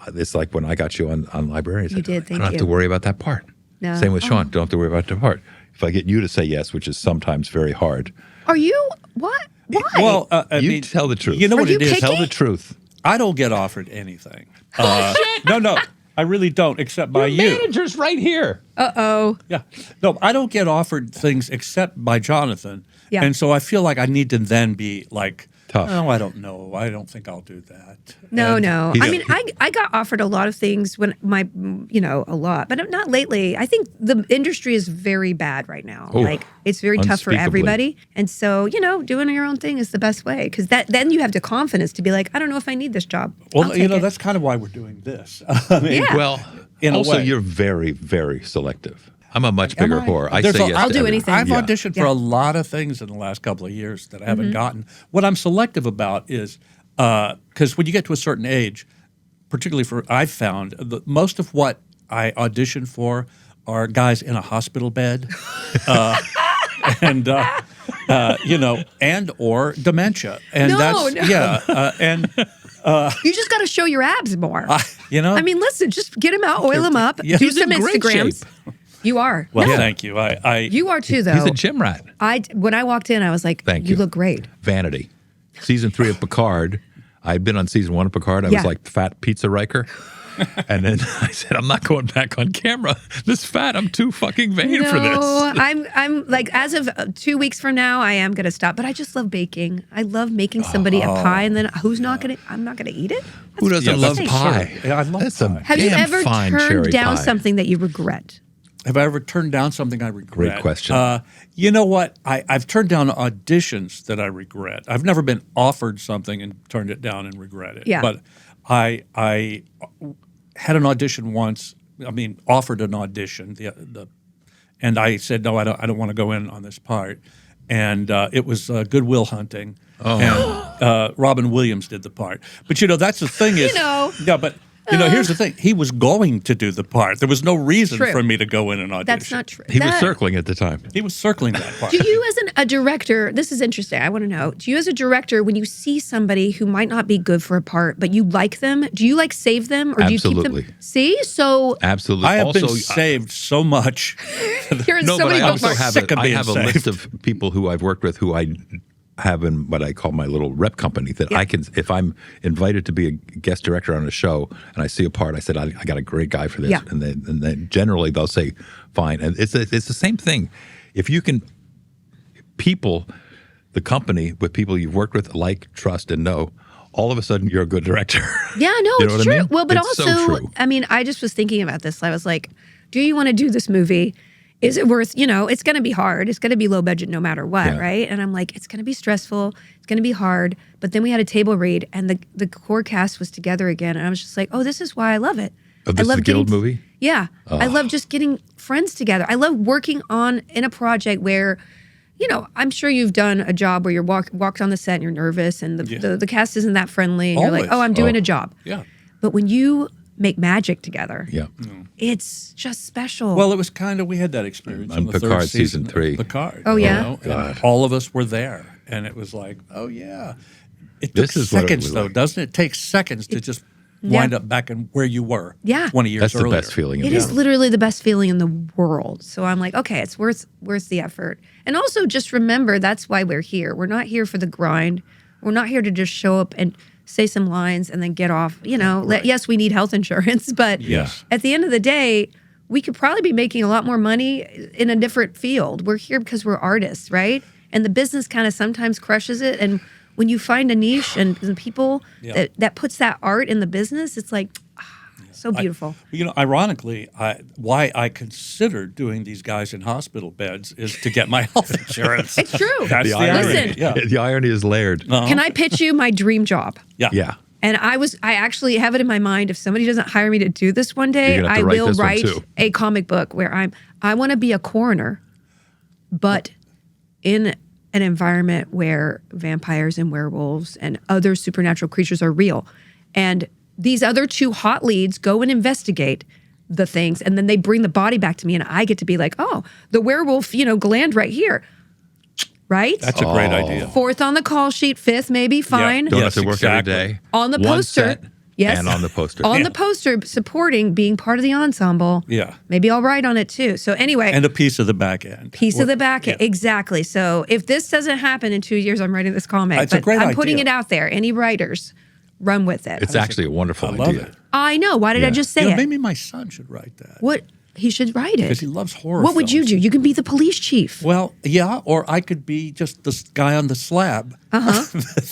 it's like when I got you on Librarians. You did. Thank you. I don't have to worry about that part." No. Same with Sean. Don't have to worry about the part. If I get you to say yes, which is sometimes very hard. Are you what? Why? Well, I you mean, tell the truth. You know what you it is? picky? Tell the truth. I don't get offered anything. No, I really don't, except by you. Manager's right here. Uh-oh. Yeah. No, I don't get offered things except by Jonathan. Yeah. And so I feel like I need to then be like, Tough. oh, I don't know. I don't think I'll do that. No. And- I mean, I got offered a lot of things when a lot, but not lately. I think the industry is very bad right now. Oh, like it's very tough for unspeakably. everybody. And so, doing your own thing is the best way because then you have the confidence to be like, I don't know if I need this job. Well, I'll take it. that's kind of why we're doing this. I mean, Yeah. Well, In a also, way. you're very, very selective. I'm a much bigger whore. I There's say a- yes I'll to do everything. anything. I've Yeah. auditioned for Yeah. a lot of things in the last couple of years that I haven't gotten. What I'm selective about is because when you get to a certain age, particularly I've found most of what I audition for are guys in a hospital bed, and or dementia, and and You just got to show your abs more. I mean, listen, just get them out, oil them up, Yeah. do He's some in great Instagrams. You are. well, No, thank you. you are too, though. He's a gym rat. When I walked in, I was like, Thank you you. look great. Vanity. Season 3 of Picard. I'd been on season 1 of Picard. I was Yeah. like fat pizza Riker. And then I said, I'm not going back on camera. This fat, I'm too fucking vain for this. No, I'm like, as of 2 weeks from now, I am going to stop. But I just love baking. I love making somebody a pie, and then I'm not going to eat it. Who doesn't love that's pie? Yeah, I love That's pie. a Have you damn ever fine turned cherry down pie. something that you regret? Have I ever turned down something I regret? Great question. You know what? I've turned down auditions that I regret. I've never been offered something and turned it down and regret it. Yeah. But I had an audition once. I mean, offered an audition. And I said no. I don't want to go in on this part. And it was Goodwill Hunting. Oh. And Robin Williams did the part. But that's the thing is. Yeah, but. Here's the thing. He was going to do the part. There was no reason True. for me to go in and audition. That's not true. He was circling at the time. He was circling that part. Do you, as a director, this is interesting. I want to know. Do you, as a director, when you see somebody who might not be good for a part, but you like them, do you save them or do you keep Absolutely. them? See, so Absolutely. I have also, been saved so much. you're in No, so but many I also bookmarks. have, sick of I being have a saved. list of people who I've worked with who I have in what I call my little rep company that I can, if I'm invited to be a guest director on a show and I see a part, I said, I got a great guy for this. Yeah. And then generally they'll say, fine. And it's the same thing. If you can the company with people you've worked with, like, trust, and know, all of a sudden you're a good director. Yeah, no, You know it's what I true. mean? Well, but It's so also, true. I mean, I just was thinking about this. I was like, do you want to do this movie? Is it worth, it's going to be hard. It's going to be low budget no matter what, Yeah. right? And I'm like, it's going to be stressful. It's going to be hard. But then we had a table read and the core cast was together again. And I was just like, oh, this is why I love it. Oh, this I love is a Guild movie? Yeah. I love just getting friends together. I love working in a project where, I'm sure you've done a job where you're walked on the set and you're nervous and the cast isn't that friendly. And you're like, Always. oh, I'm doing a job. Yeah. But when you make magic together, Yeah. it's just special. Well, it was we had that experience On on the Picard third season of 3. Picard. Oh, yeah? And all of us were there. And it was like, oh, yeah. It took This is what it seconds, was though, like. doesn't it? It takes seconds to just wind up back in where you were Yeah. 20 years That's earlier. the best feeling. It is literally the best feeling in the world. So I'm like, okay, it's worth the effort. And also just remember, that's why we're here. We're not here for the grind. We're not here to just show up and say some lines and then get off. You know, yes, we need health insurance, but Yes. at the end of the day, we could probably be making a lot more money in a different field. We're here because we're artists, right? And the business kind of sometimes crushes it. And when you find a niche and people that puts that art in the business, it's like, so beautiful. You know, ironically, why I considered doing these guys in hospital beds is to get my health insurance. It's true. That's the irony. irony. Listen. Yeah. The irony is layered. Can I pitch you my dream job? Yeah. Yeah. And I actually have it in my mind. If somebody doesn't hire me to do this one day, You're gonna have I to write will this one, write too. a comic book where I want to be a coroner, but in an environment where vampires and werewolves and other supernatural creatures are real. And these other two hot leads go and investigate the things, and then they bring the body back to me, and I get to be like, oh, the werewolf, gland right here. Right? That's a great idea. Fourth on the call sheet, fifth maybe, fine. Don't Yes, have to work exactly. every day. On the One poster. set, Yes. And on the poster. On the poster, supporting, being part of the ensemble. Yeah. Maybe I'll write on it too. So anyway, And a piece of the back end. piece of the back end. Yeah. Exactly. So if this doesn't happen in 2 years, I'm writing this comic. It's a great I'm putting idea. it out there. Any writers, run with it. It's actually a wonderful I love idea. it. I know. Why did I Yeah. just say You know, it? maybe my son should write that. What? He should write Because it. he loves horror What would you films. do? You can be the police chief. Well, yeah, or I could be just this guy on the slab. Uh-huh.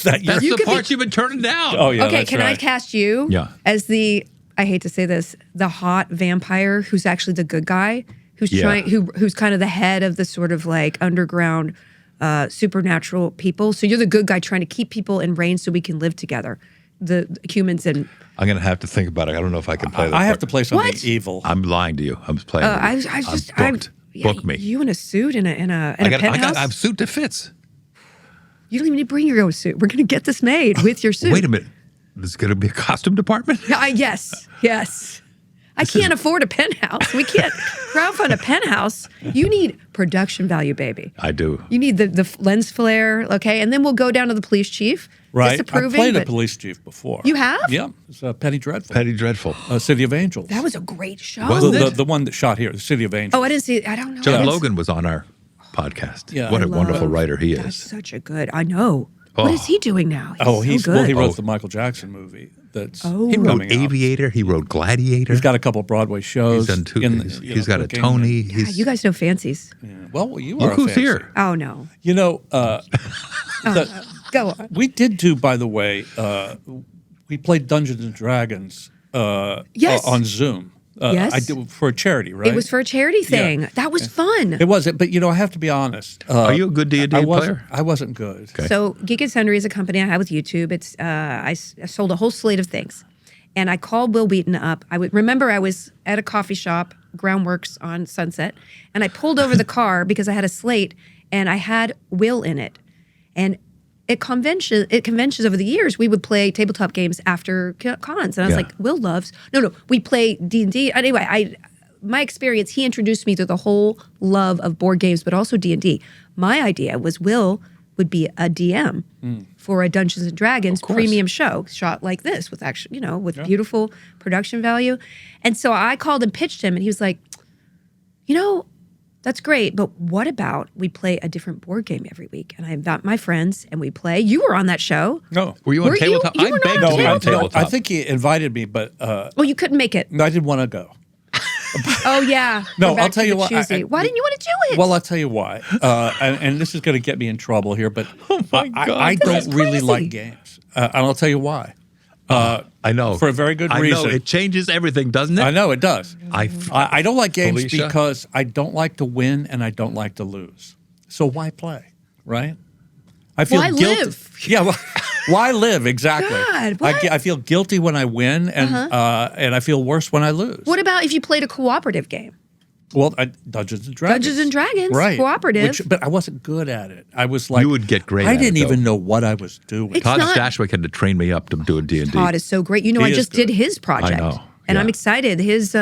That's You the could parts be- you've been turning down. Oh, yeah, okay, that's can I right. cast you Yeah. as I hate to say this, the hot vampire who's actually the good guy, who's Yeah. who's kind of the head of the sort of like underground supernatural people. So you're the good guy trying to keep people in range so we can live together, the humans and. I'm going to have to think about it. I don't know if I can play that I have part. to play something What? evil. I'm lying to you. I'm playing. I booked. Book me. You in a suit in a I penthouse. got suit that fits. You don't even need to bring your own suit. We're gonna get this made with your suit. Wait a minute. There's going to be a costume department? Yes. I can't afford a penthouse. We can't crowdfund a penthouse. You need production value, baby. I do. You need the lens flare, okay? And then we'll go down to the police chief. Right. I Disapproving, played a but police chief before. You have? Yeah. It's Penny Dreadful. Petty Dreadful. City of Angels. That was a great show. Wasn't it? the one that shot here, the City of Angels. Oh, I didn't see it. I don't know. John Yes. Logan was on our podcast. Yeah. What I a wonderful love- writer he That's is. such a good. I know. What is he doing now? He's so good. he wrote the Michael Jackson movie. That's He wrote coming out. Aviator. He wrote Gladiator. He's got a couple Broadway shows. He's done two. He's got a cooking Tony. and- He's, You guys know fancies. Yeah. Well, you are look a who's fancy. here. Oh no. You know, Go on. we did do, by the way, we played Dungeons and Dragons Yes. on Zoom. Yes. I did for a charity, right? It was for a charity thing. That was fun. It was, but I have to be honest. Are you a good D&D player? I wasn't good. Okay. So Geek and Sundry is a company I have with YouTube. It's I sold a whole slate of things, and I called Will Wheaton up. I would remember I was at a coffee shop, Groundworks on Sunset, and I pulled over the car because I had a slate and I had Will in it, and at conventions over the years we would play tabletop games after cons, and I was Yeah. like, Will loves we play D&D anyway. My experience, he introduced me to the whole love of board games, but also D&D. My idea was Will would be a DM for a Dungeons and Dragons premium show shot like this with actually, with beautiful production value. And so I called and pitched him, and he was like, that's great, but what about we play a different board game every week? And I invite my friends and we play. You were on that show. No. Were you on Were you- tabletop? you I were not begged on to be on Tabletop. tabletop. I think he invited me, but Oh, you couldn't make it. I didn't want to go. Oh, yeah. No, We're back I'll tell to you the what, choosy. Why didn't you want to do it? Well, I'll tell you why. And this is going to get me in trouble here, but I This is don't really crazy. like games. And I'll tell you why. I know. For a very good I reason. know. It changes everything, doesn't it? I know it does. I don't like games Felicia? because I don't like to win and I don't like to lose. So why play, right? I feel Why guilty. live? Yeah, well, why live exactly? God, what? I feel guilty when I win, and I feel worse when I lose. What about if you played a cooperative game? Well, Dungeons and Dragons. Dungeons and Dragons, right? cooperative. But I wasn't good at it. I was like, You would get great I at it, didn't though. even know what I was doing. It's Todd not- Stashwick had to train me up to do a D&D. Todd is so great. He I is just good. did his project. I know. And Yeah. I'm excited. His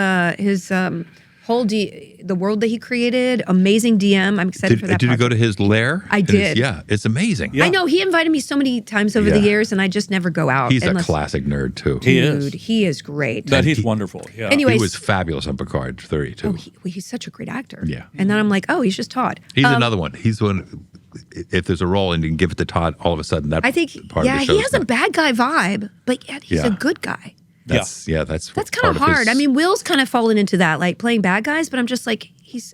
the world that he created, amazing DM. I'm excited for that. Did you go to his lair? I did. Yeah, it's amazing. I know he invited me so many times over the years, and I just never go out. He's a classic nerd too. Dude, he is great. But he's wonderful. Yeah. Anyways, he was fabulous on Picard 32. He's such a great actor. Yeah. And then I'm like, oh, he's just Todd. He's another one. He's the one. If there's a role and you can give it to Todd, all of a sudden that I think, part of the show he has a bad guy vibe, but yet he's a good guy. That's kind of hard. I mean, Will's kind of fallen into that, like playing bad guys, but I'm just like,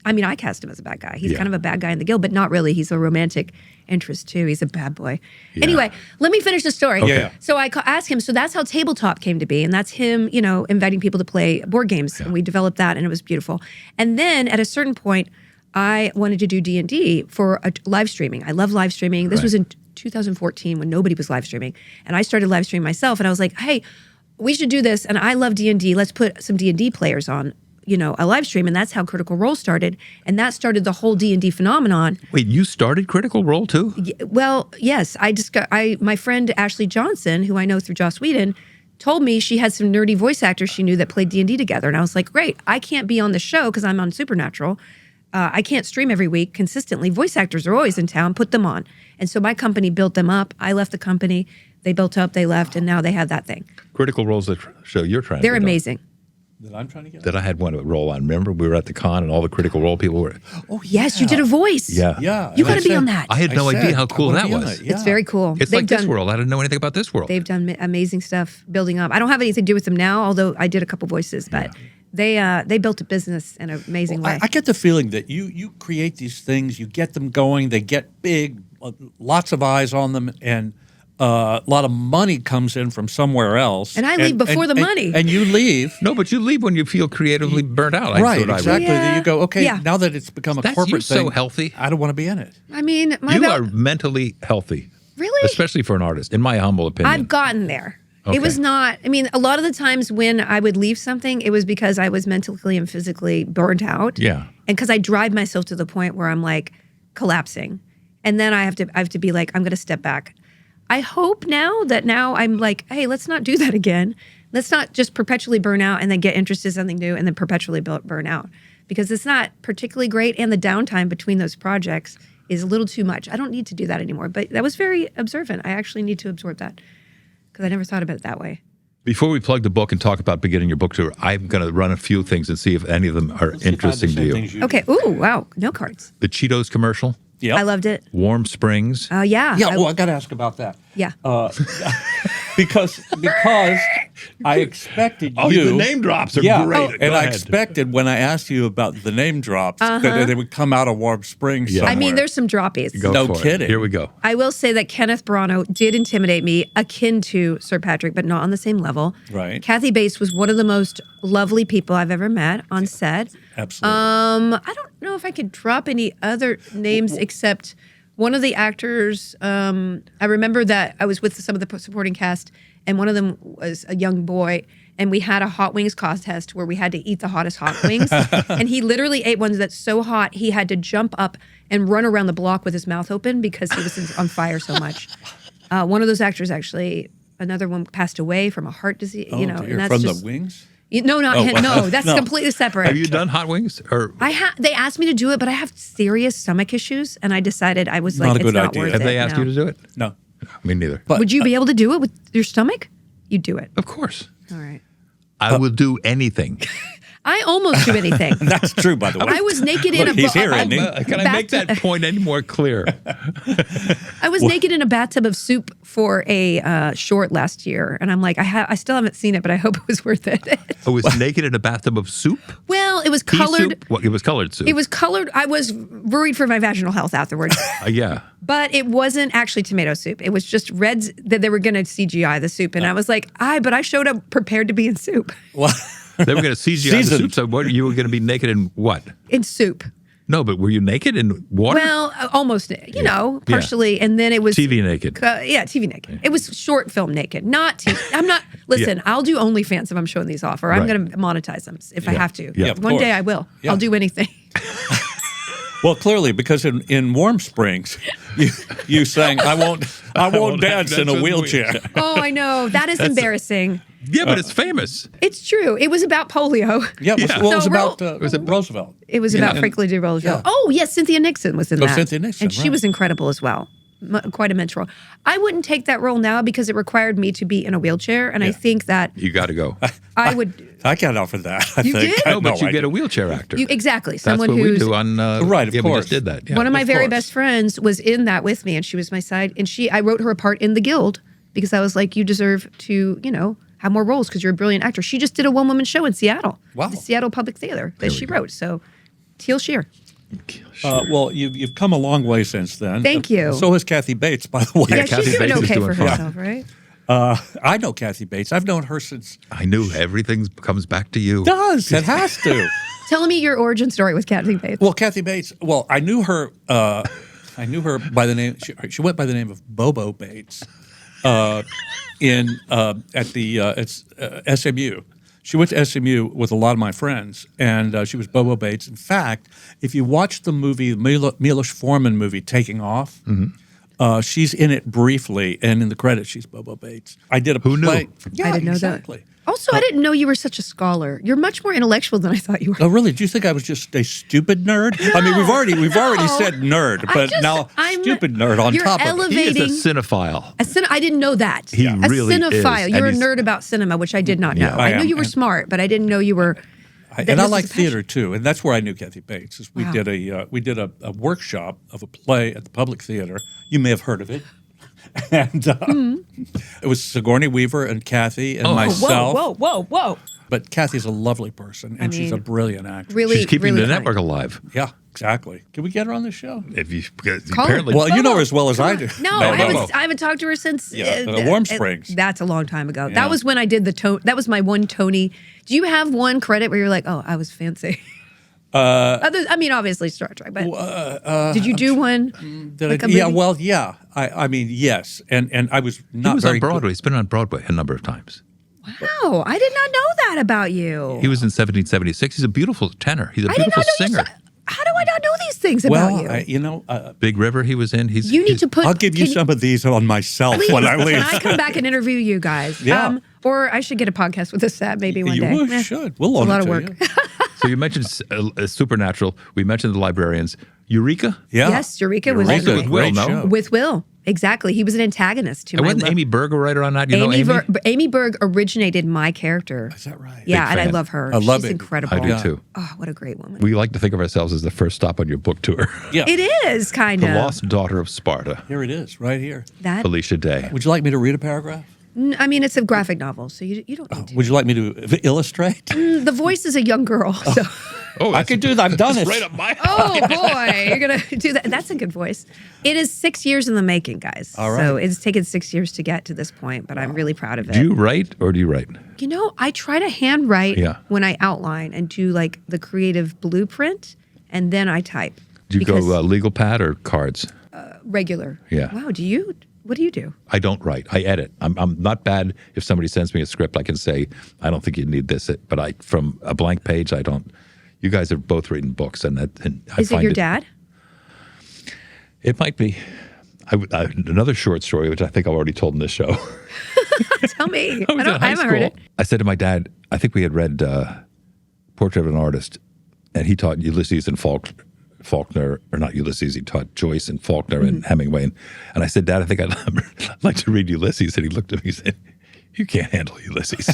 I cast him as a bad guy. He's kind of a bad guy in the guild, but not really. He's a romantic interest too. He's a bad boy. Yeah. Anyway, let me finish the story. Okay. Yeah. So I asked him, so that's how TableTop came to be. And that's him, inviting people to play board games. And we developed that and it was beautiful. And then at a certain point, I wanted to do D&D for live streaming. I love live streaming. This was in 2014 when nobody was live streaming. And I started live streaming myself. And I was like, hey, we should do this. And I love D&D. Let's put some D&D players on, a live stream. And that's how Critical Role started. And that started the whole D&D phenomenon. Wait, you started Critical Role too? Well, yes. My friend Ashley Johnson, who I know through Joss Wheaton, told me she had some nerdy voice actors she knew that played D&D together. And I was like, great. I can't be on the show because I'm on Supernatural. I can't stream every week consistently. Voice actors are always in town. Put them on. And so my company built them up. I left the company. They built up, they left, and now they have that thing. Critical Role's the show you're trying to get They're amazing. That I'm trying to get? That I had one role on. Remember, we were at the con and all the Critical Role people were. Oh, yes, you did a voice. Yeah. Yeah. You got to be on that. I had no idea how cool that was. It's very cool. It's like this world. I didn't know anything about this world. They've done amazing stuff building up. I don't have anything to do with them now, although I did a couple voices, but they built a business in an amazing way. I get the feeling that you create these things, you get them going, they get big, lots of eyes on them, and a lot of money comes in from somewhere else. And I leave before the money. And you leave. No, but you leave when you feel creatively burnt out. Right, exactly. Then you go, okay, now that it's become a corporate you're thing. so healthy. I don't want to be in it. I mean, you are mentally healthy. Really? Especially for an artist, in my humble opinion. I've gotten there. Okay. It was not, a lot of the times when I would leave something, it was because I was mentally and physically burnt out. Yeah. And because I drive myself to the point where I'm like collapsing. And then I have to be like, I'm going to step back. I hope now I'm like, hey, let's not do that again. Let's not just perpetually burn out and then get interested in something new and then perpetually burn out, because it's not particularly great. And the downtime between those projects is a little too much. I don't need to do that anymore. But that was very observant. I actually need to absorb that because I never thought about it that way. Before we plug the book and talk about beginning your book tour, I'm going to run a few things and see if any of them are interesting to you. Okay. Ooh, wow. No cards. The Cheetos commercial. Yeah. I loved it. Warm Springs. Yeah. Yeah, I got to ask about that. Yeah. Because I expected the name drops are great. And I expected when I asked you about the name drops that they would come out of Warm Springs somewhere. I mean, there's some droppies. No kidding. Here we go. I will say that Kenneth Branagh did intimidate me, akin to Sir Patrick, but not on the same level. Right. Kathy Bates was one of the most lovely people I've ever met on set. Absolutely. I don't know if I could drop any other names except one of the actors. I remember that I was with some of the supporting cast, and one of them was a young boy, and we had a hot wings contest where we had to eat the hottest hot wings. And he literally ate one that's so hot he had to jump up and run around the block with his mouth open because he was on fire so much. One of those actors actually, another one passed away from a heart disease. Dear. And that's from just, the wings? No, not him. No, that's completely separate. Have you done hot wings? Or They asked me to do it, but I have serious stomach issues, and I decided I was Not like, a good it's not idea. worth have it. they asked you to do it? No. Me neither. But Would you be able to do it with your stomach? You'd do it. Of course. All right. I will do anything. I almost do anything. That's true, by the way. I was naked in a He's here, isn't he? Can I make that point any more clear? I was naked in a bathtub of soup for a short last year, and I'm like, I still haven't seen it, but I hope it was worth it. I was naked in a bathtub of soup? Well, it was Pea colored. soup? Well, it was colored soup. It was colored. I was worried for my vaginal health afterwards. Yeah. But it wasn't actually tomato soup. It was just reds that they were going to CGI the soup. And I was like, but I showed up prepared to be in soup. Well, They were going to CGI the soup, so what, you were going to be naked in what? In soup. No, but were you naked in water? Well, almost, partially. And then it was... TV naked. TV naked. It was short film naked. Not TV. I'm not... Listen, I'll do OnlyFans if I'm showing these off, or I'm going to monetize them if I have to. Yeah, One day I will. Yeah. I'll do anything. well, clearly, because in Warm Springs, you sang, I won't dance in a wheelchair. Oh, I know. That is embarrassing. Yeah, but it's famous. It's true. It was about polio. Yeah, it was, Yeah. well, it was So about was it Roosevelt. It was about Franklin D. Roosevelt. Yeah. Oh, yes, Cynthia Nixon was in that. Cynthia Nixon, and she right. was incredible as well. Quite a mentor. I wouldn't take that role now because it required me to be in a wheelchair, and I think that You got to go. I would. I can't offer that. I You think. did? No, but you I get a didn't. wheelchair actor. Exactly. That's Someone what we who's do on. Right, of yeah, we course. just did that. Yeah. one of my Of very course. best friends was in that with me, and she was my side. And I wrote her a part in the Guild because I was like, you deserve to, have more roles because you're a brilliant actor. She just did a one-woman show in Seattle. Wow. The Seattle Public Theater that she wrote. So, Teal Shear. Well, you've come a long way since then. Thank you. So has Kathy Bates, by the way. Yeah, Yeah, Kathy she's doing Bates is okay doing for fine. herself, right? I know Kathy Bates. I've known her since. I knew everything comes back to you. It has to. Tell me your origin story with Kathy Bates. Well, Kathy Bates. Well, I knew her. I knew her by the name. She went by the name of Bobo Bates. At SMU. She went to SMU with a lot of my friends, and she was Bobo Bates. In fact, if you watch the movie, Milos Forman movie, Taking Off, she's in it briefly, and in the credits, she's Bobo Bates. I did a Who knew? play. Yeah, I didn't know exactly. that. Also, I didn't know you were such a scholar. You're much more intellectual than I thought you were. Oh, really? Do you think I was just a stupid nerd? I mean, we've already said nerd, but now stupid nerd on you're top of it. elevating- He is a cinephile. I didn't know that. He a really cinephile. is. You're a And he's- nerd about cinema, which I did not know. Yeah. I I knew am, you were and- smart, but I didn't know you were. And this I was like a passion. theater too, and that's where I knew Kathy Bates. Is we Wow. did a workshop of a play at the Public Theater. You may have heard of it, and it was Sigourney Weaver and Kathy and myself. Whoa. But Kathy's a lovely person, and she's a mean, brilliant actress. Really, She's keeping really the funny. network alive. Yeah, exactly. Can we get her on the show? If you Call her. apparently, Well, you know her as well as I do. No, I haven't talked to her since Warm Springs. That's a long time ago. Yeah. That was when I did the Tony. That was my one Tony. Do you have one credit where you're like, oh, I was fancy? Obviously Star Trek, but did you do one? Did Like I, a yeah, movie? well, yeah. I mean, yes, and I was he not was very on Broadway. good. He's been on Broadway a number of times. Wow, I did not know that about you. He was in 1776. He's a beautiful tenor. He's a I did beautiful not know singer. How do I not know these things about Well, you? Big River. He was in. You need to put. I'll give you can some of these on myself Please, when I leave. Can I come back and interview you guys? Yeah. Or I should get a podcast with a set maybe one day. You Eh, should. We'll it's loan a lot it of to work. you. So you mentioned Supernatural. We mentioned the Librarians. Eureka. Yeah. Yes, Eureka was Eureka good. with Will, Great no? show. With Will, exactly. He was an antagonist to And my wasn't love. Amy Berg a writer on that? You know Amy? Amy Berg originated my character. Is that right? Yeah, Big and I fan. love her. I love She's it. incredible. I do too. Oh, what a great woman. We like to think of ourselves as the first stop on your book tour. Yeah. It is kind The of. Lost Daughter of Sparta. Here it is, right here. That. Felicia Day. Would you like me to read a paragraph? I mean, it's a graphic novel, so you don't need to. Would you like me to illustrate? The voice is a young girl, so. Oh, I could do that. I've done it. right up my Oh boy, you're gonna do that. That's a good voice. It is 6 years in the making, guys. All right. So it's taken 6 years to get to this point, but I'm really proud of it. Do you write or do you write? You know, I try to handwrite Yeah. when I outline and do like the creative blueprint, and then I type. Do you Because- go legal pad or cards? regular? Yeah. Wow. Do you? What do you do? I don't write. I edit. I'm not bad. If somebody sends me a script, I can say, I don't think you need this. But from a blank page, I don't. You guys have both written books, and I Is it find your dad? It might be. Another short story, which I think I've already told in this show. Tell me. I was in I high haven't heard school. it. I said to my dad, I think we had read Portrait of an Artist, and he taught Ulysses and Faulkner, or not Ulysses, he taught Joyce and Faulkner and Hemingway. And I said, Dad, I think I'd like to read Ulysses. And he looked at me and said, you can't handle Ulysses.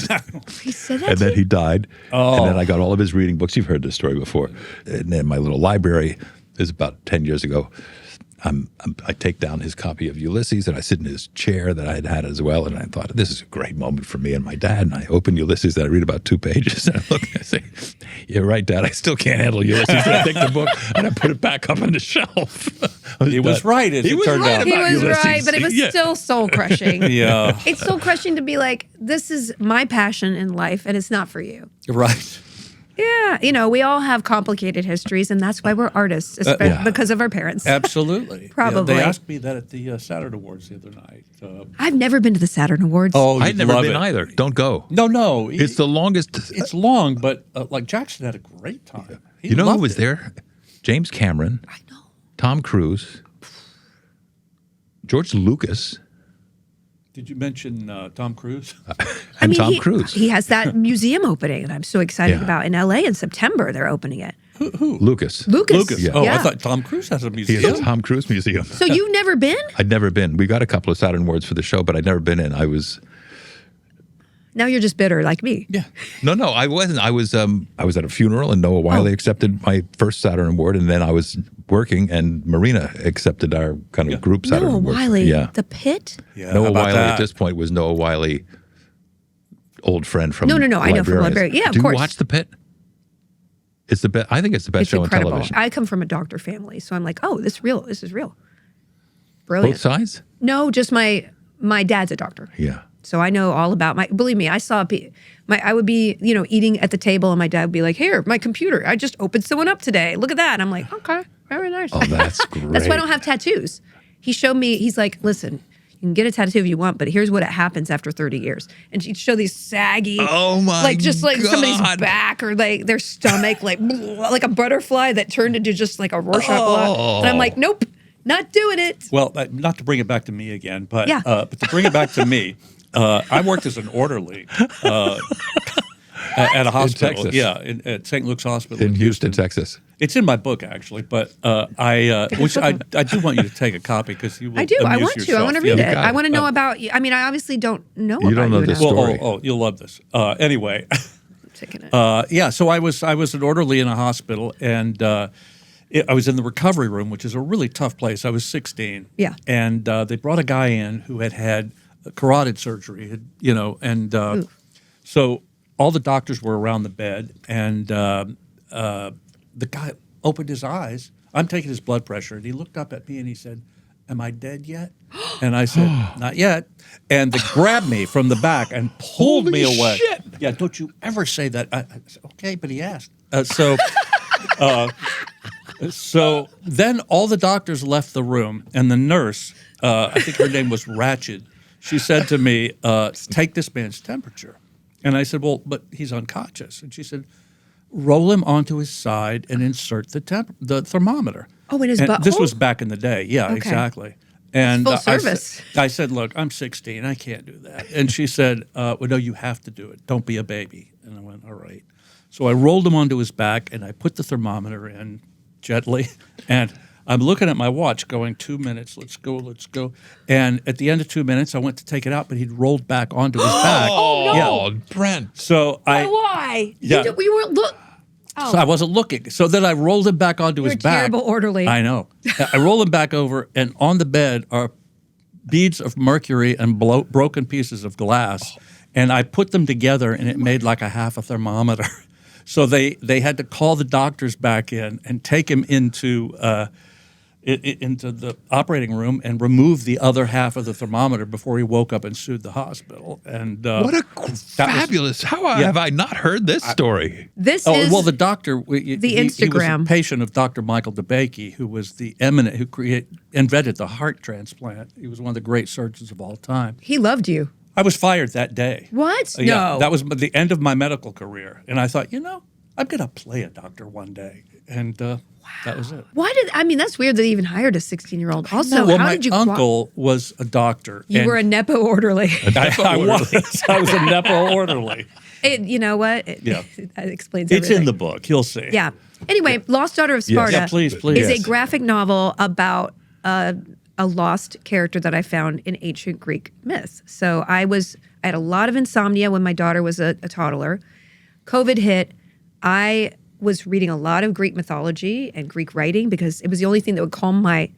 He said that And to then you? he died. And then I got all of his reading books. You've heard this story before. And then my little library is about 10 years ago. I take down his copy of Ulysses and I sit in his chair that I had as well. And I thought, this is a great moment for me and my dad. And I open Ulysses and I read about 2 pages. And I look and I say, you're right, Dad. I still can't handle Ulysses. And I take the book and I put it back up on the shelf. He was right, as He it was turned right out. He about was Ulysses. right, but it was Yeah. still soul crushing. Yeah. It's soul crushing to be like, this is my passion in life, and it's not for you. Right. Yeah, you know, we all have complicated histories, and that's why we're artists, Yeah. because of our parents. Absolutely. Probably. Yeah, they asked me that at the Saturn Awards the other night. I've never been to the Saturn Awards. Oh, I'd you'd never love been it. either. Don't go. No. It's the longest. It's long, but like Jackson had a great time. He You know who loved was it. there? James Cameron, I know. Tom Cruise, George Lucas, Did you mention Tom Cruise? And Tom Cruise. He has that museum opening that I'm so excited Yeah. about in L.A. in September. They're opening it. Who? Lucas. Lucas. Yeah. Oh, Yeah. I thought Tom Cruise has a He museum. has a Tom Cruise museum. So you've never been? I'd never been. We got a couple of Saturn awards for the show, but I'd never been in. Now you're just bitter like me. Yeah. No, I wasn't. I was at a funeral and Noah Wiley accepted my first Saturn award, and then I was working and Marina accepted our kind of group Saturn Noah award. Wiley, Yeah. The Pit? Yeah. how Noah about Wiley that? at this point was Noah Wiley, old friend from No, I know from Librarians. Librarians. Yeah, of Do course. you watch The Pit? It's the best. I think it's the best It's show incredible. on television. I come from a doctor family, so I'm like, oh, this is real. This is real. Brilliant. Both sides? No, just my dad's a doctor. Yeah. So I know all about believe me, I saw, I would be, eating at the table and my dad would be like, here, my computer, I just opened someone up today. Look at that. And I'm like, okay, very nice. Oh, that's great. That's why I don't have tattoos. He showed me, he's like, listen, you can get a tattoo if you want, but here's what happens after 30 years. And he'd show these saggy, Oh my like just like somebody's God. back or like their stomach, like like a butterfly that turned into just like a Rorschach blot. And I'm like, nope, not doing it. Well, not to bring it back to me again, but Yeah. but to bring it back to me, I worked as an orderly at a hospital. Texas. Yeah, at St. Luke's Hospital In Houston, Texas. It's in my book actually, but I do want you to take a copy because you will. I do. I amuse want to. I yourself. want to read Yeah. it. got I it. want to know about you. I mean, I obviously don't know about don't know you this now. story. You'll love this. Anyway, Taking it. yeah. So I was an orderly in a hospital, and I was in the recovery room, which is a really tough place. I was 16. Yeah. And they brought a guy in who had carotid surgery, and so all the doctors were around the bed, and the guy opened his eyes. I'm taking his blood pressure, and he looked up at me and he said, "Am I dead yet?" And I said, "Not yet." And they grabbed me from the back and pulled me away. shit. Yeah, don't you ever say that. I said, okay, but he asked. So then all the doctors left the room, and the nurse, I think her name was Ratched, she said to me, take this man's temperature. And I said, well, but he's unconscious. And she said, roll him onto his side and insert the thermometer. Oh, in his And butthole? this was back in the day. Yeah, Okay. exactly. And Full service. I said, look, I'm 16. I can't do that. And she said, well, no, you have to do it. Don't be a baby. And I went, all right. So I rolled him onto his back, and I put the thermometer in gently. And I'm looking at my watch going, 2 minutes, let's go. And at the end of 2 minutes, I went to take it out, but he'd rolled back onto his back. Oh, Yeah. Brent. So Why? Yeah. We weren't look. So I wasn't looking. So then I rolled him back onto You're his a back. terrible orderly. I know. I roll him back over, and on the bed are beads of mercury and broken pieces of glass. And I put them together, and it made like a half a thermometer. So they had to call the doctors back in and take him into the operating room and remove the other half of the thermometer before he woke up and sued the hospital. And What a fabulous! How have I not heard this story? This Oh, is well, the doctor, he was Instagram. a patient of Dr. Michael DeBakey, who was the eminent, who invented the heart transplant. He was one of the great surgeons of all time. he loved you. I was fired that day. What? Yeah, No. that was the end of my medical career. And I thought, I'm going to play a doctor one day. And that was it. Why did that's weird that they even hired a 16-year-old. Also, well, how my did you uncle was a doctor. You and were a nepo orderly. I was. I was a Nepo orderly. You know what? Yeah. That explains It's everything. in the book. You'll see. Yeah. Anyway, Lost Daughter of Sparta Yeah, please. is Yes. a graphic novel about a lost character that I found in ancient Greek myths. So I had a lot of insomnia when my daughter was a toddler. COVID hit. I was reading a lot of Greek mythology and Greek writing because it was the only thing that would calm my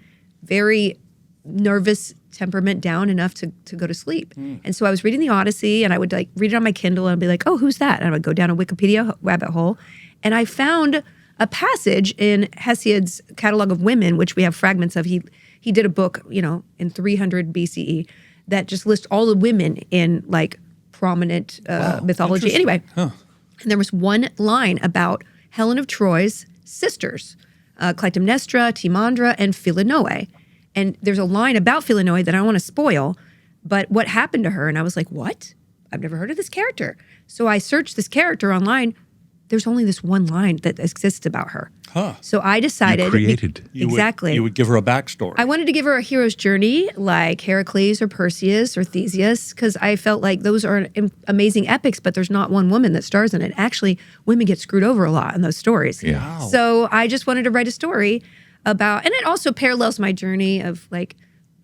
very nervous temperament down enough to go to sleep. And so I was reading the Odyssey, and I would read it on my Kindle and be like, oh, who's that? And I would go down a Wikipedia rabbit hole, and I found a passage in Hesiod's Catalog of Women, which we have fragments of. He did a book, in 300 BCE that just lists all the women in prominent mythology. Anyway, and there was one line about Helen of Troy's sisters, Clytemnestra, Timandra, and Philinoe. And there's a line about Philinoe that I don't want to spoil, but what happened to her? And I was like, what? I've never heard of this character. So I searched this character online. There's only this one line that exists about her. Huh. So I decided. You created. Exactly. You would give her a backstory. I wanted to give her a hero's journey like Heracles or Perseus or Theseus because I felt like those are amazing epics, but there's not one woman that stars in it. Actually, women get screwed over a lot in those stories. Yeah. Wow. So I just wanted to write a story about, and it also parallels my journey of like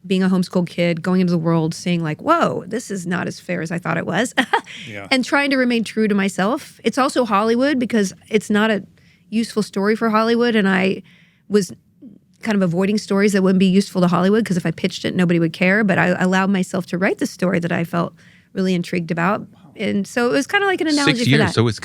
being a homeschool kid, going into the world, seeing like, whoa, this is not as fair as I thought it was, Yeah. and trying to remain true to myself. It's also Hollywood because it's not a useful story for Hollywood, and I was kind of avoiding stories that wouldn't be useful to Hollywood because if I pitched it, nobody would care. But I allowed myself to write the story that I felt really intrigued about, and so it was kind of like an analogy 6 for years. that. So it's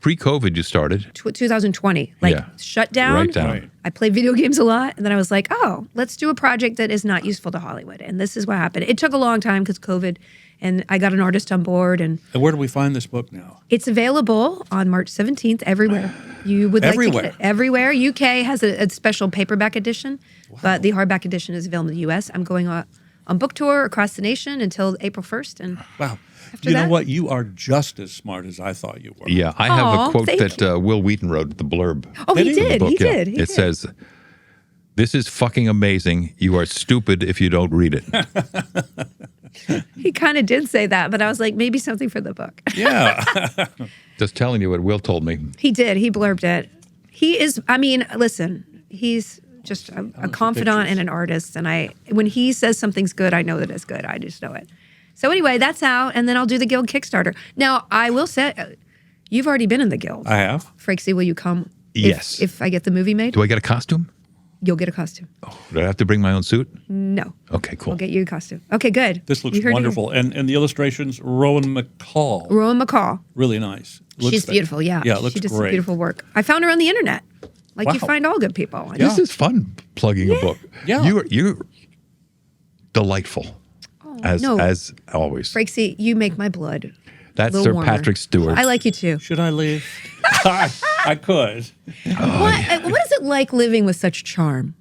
pre-COVID you started. 2020, like Yeah. shut down. Right down. Right. I played video games a lot, and then I was like, oh, let's do a project that is not useful to Hollywood. And this is what happened. It took a long time because COVID, and I got an artist on board, and And where do we find this book now? it's available on March 17th everywhere. You would like to Everywhere? get it everywhere. UK has a special paperback edition, but the hardback edition is available in the US. I'm going on book tour across the nation until April 1st. And Wow. After You know that- what? You are just as smart as I thought you were. Yeah, I have Aw, a quote thank that Will Wheaton wrote, the blurb. oh, he Did he? did. of the He book, yeah. did. He It did. says, "This is fucking amazing. You are stupid if you don't read it." He kind of did say that, but I was like, maybe something for the book. Yeah. Just telling you what Will told me. He did. He blurbed it. He is, I mean, listen, he's just a confidant and an artist. And when he says something's good, I know that it's good. I just know it. So anyway, that's out. And then I'll do the Guild Kickstarter. Now, I will say, you've already been in the Guild. I have. Frakesy, will you come? Yes. If I get the movie made, Do I get a costume? you'll get a costume. Do I have to bring my own suit? No. Okay, cool. I'll get you a costume. Okay, good. This looks You heard it here. wonderful. And the illustrations, Rowan McCall. Rowan McCall. Really nice. Looks She's beautiful, yeah. Yeah, it looks she does great. beautiful work. I found her on the internet. Like you Wow. find all good people. Yeah. This is fun plugging a book. Yeah. You're delightful. As no. as always. Frakesy, you make my blood. That's little Sir warmer. Patrick Stewart. I like you too. Should I leave? I could. What is it like living with such charm?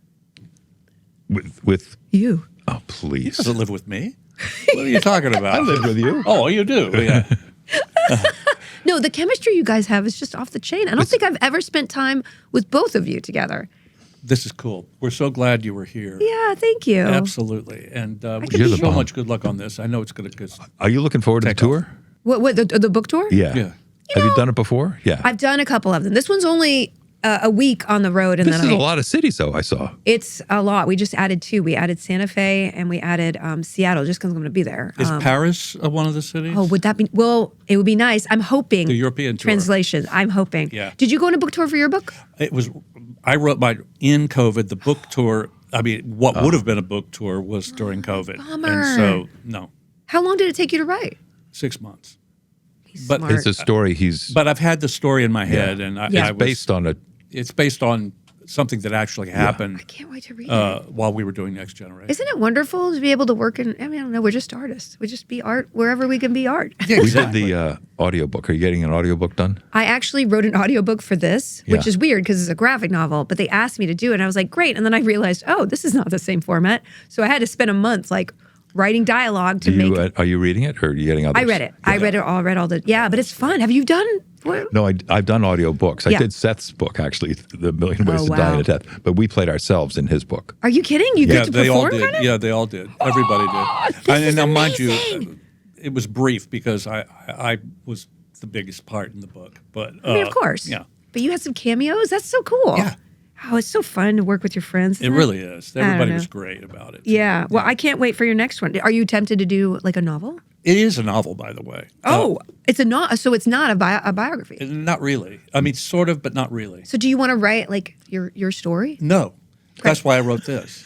with You. oh please. Doesn't live with me. What are you talking about? I live with you. Oh, you do. Yeah. No, the chemistry you guys have is just off the chain. I don't think I've ever spent time with both of you together. This is cool. We're so glad you were here. Yeah, thank you. Absolutely. And we could You're wish the so bomb. much good luck on this. I know it's going to. Are you looking forward to the Take off. tour? What the book tour? Yeah. Yeah. Have you done it before? Yeah. I've done a couple of them. This one's only a week on the road, and This is then a lot of cities, though, I saw. It's a lot. We just added 2. We added Santa Fe and we added Seattle, just because I'm going to be there. Is Paris one of the cities? Oh, would that be? Well, it would be nice. I'm hoping. The European tour. translation. I'm hoping. Yeah. Did you go on a book tour for your book? It was. I wrote in COVID. The book tour. I mean, what would have been a book tour was during COVID. bummer. And so, no, How long did it take you to write? 6 months. He's But smart. It's a story he's But I've had the story in my head, and Yeah. I it's based on a It's based on something that actually happened I can't wait to read it. while we were doing Next Generation. Isn't it wonderful to be able to work in? I mean, I don't know. We're just artists. We just be art wherever we can be art. Yeah, we did the audiobook. Are you getting an audiobook done? I actually wrote an audiobook for this, which Yeah. is weird because it's a graphic novel, but they asked me to do it. And I was like, great. And then I realized, oh, this is not the same format. So I had to spend a month like writing dialogue to make it. Are you reading it or are you getting others? I read it. I read all the, yeah, but it's fun. Have you done? What? No, I've done audiobooks. I Yeah. did Seth's book, actually, The Million Ways to Die wow. in a Death. But we played ourselves in his book. Are you kidding? You Yeah, get to they all perform did. on it? Yeah, they all did. Everybody did. this is now, mind you, amazing. it was brief because I was the biggest part in the book. But I mean, of course. yeah, But you had some cameos. That's so cool. Yeah. Oh, it's so fun to work with your friends. it isn't really is. don't Everybody know. was great about it. Yeah. Well, I can't wait for your next one. Are you tempted to do like a novel? It is a novel, by the way. Oh, it's a not. So it's not a biography. Not really. I mean, sort of, but not really. So do you want to write like your story? No, that's why I wrote this.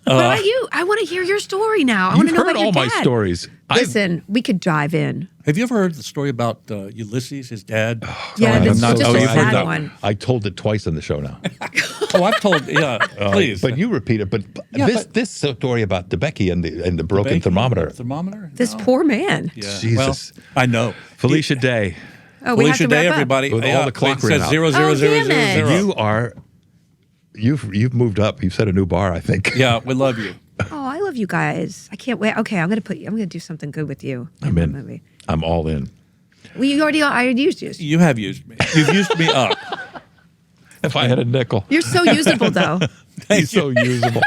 What about you? I want to hear your story now. I want You've to know heard about your all my dad. stories. Listen, we could dive in. Have you ever heard the story about Ulysses, his dad? Yeah, I'm this is not- just oh, a you've heard sad that. one. I told it twice on the show now. Oh, I've told. Yeah, please. But you repeat it. But Yeah, this story about DeBecky and the broken Bacon? thermometer. Thermometer? This No. poor man. Yeah. Jesus. Well, I know. Felicia Day, Oh, we have Felicia to wrap Day, up. everybody. With all the clock it ran says out. 0, 0, Oh, 0, damn 0, it. 0. you are you've moved up. You've set a new bar, I think. Yeah, we love you. Oh, I love you guys. I can't wait. Okay, I'm gonna do something good with you. I'm that in. movie. I'm all in. Well, I already used you. You have used me. You've used me up. if I had a nickel. You're so usable, though. He's so usable.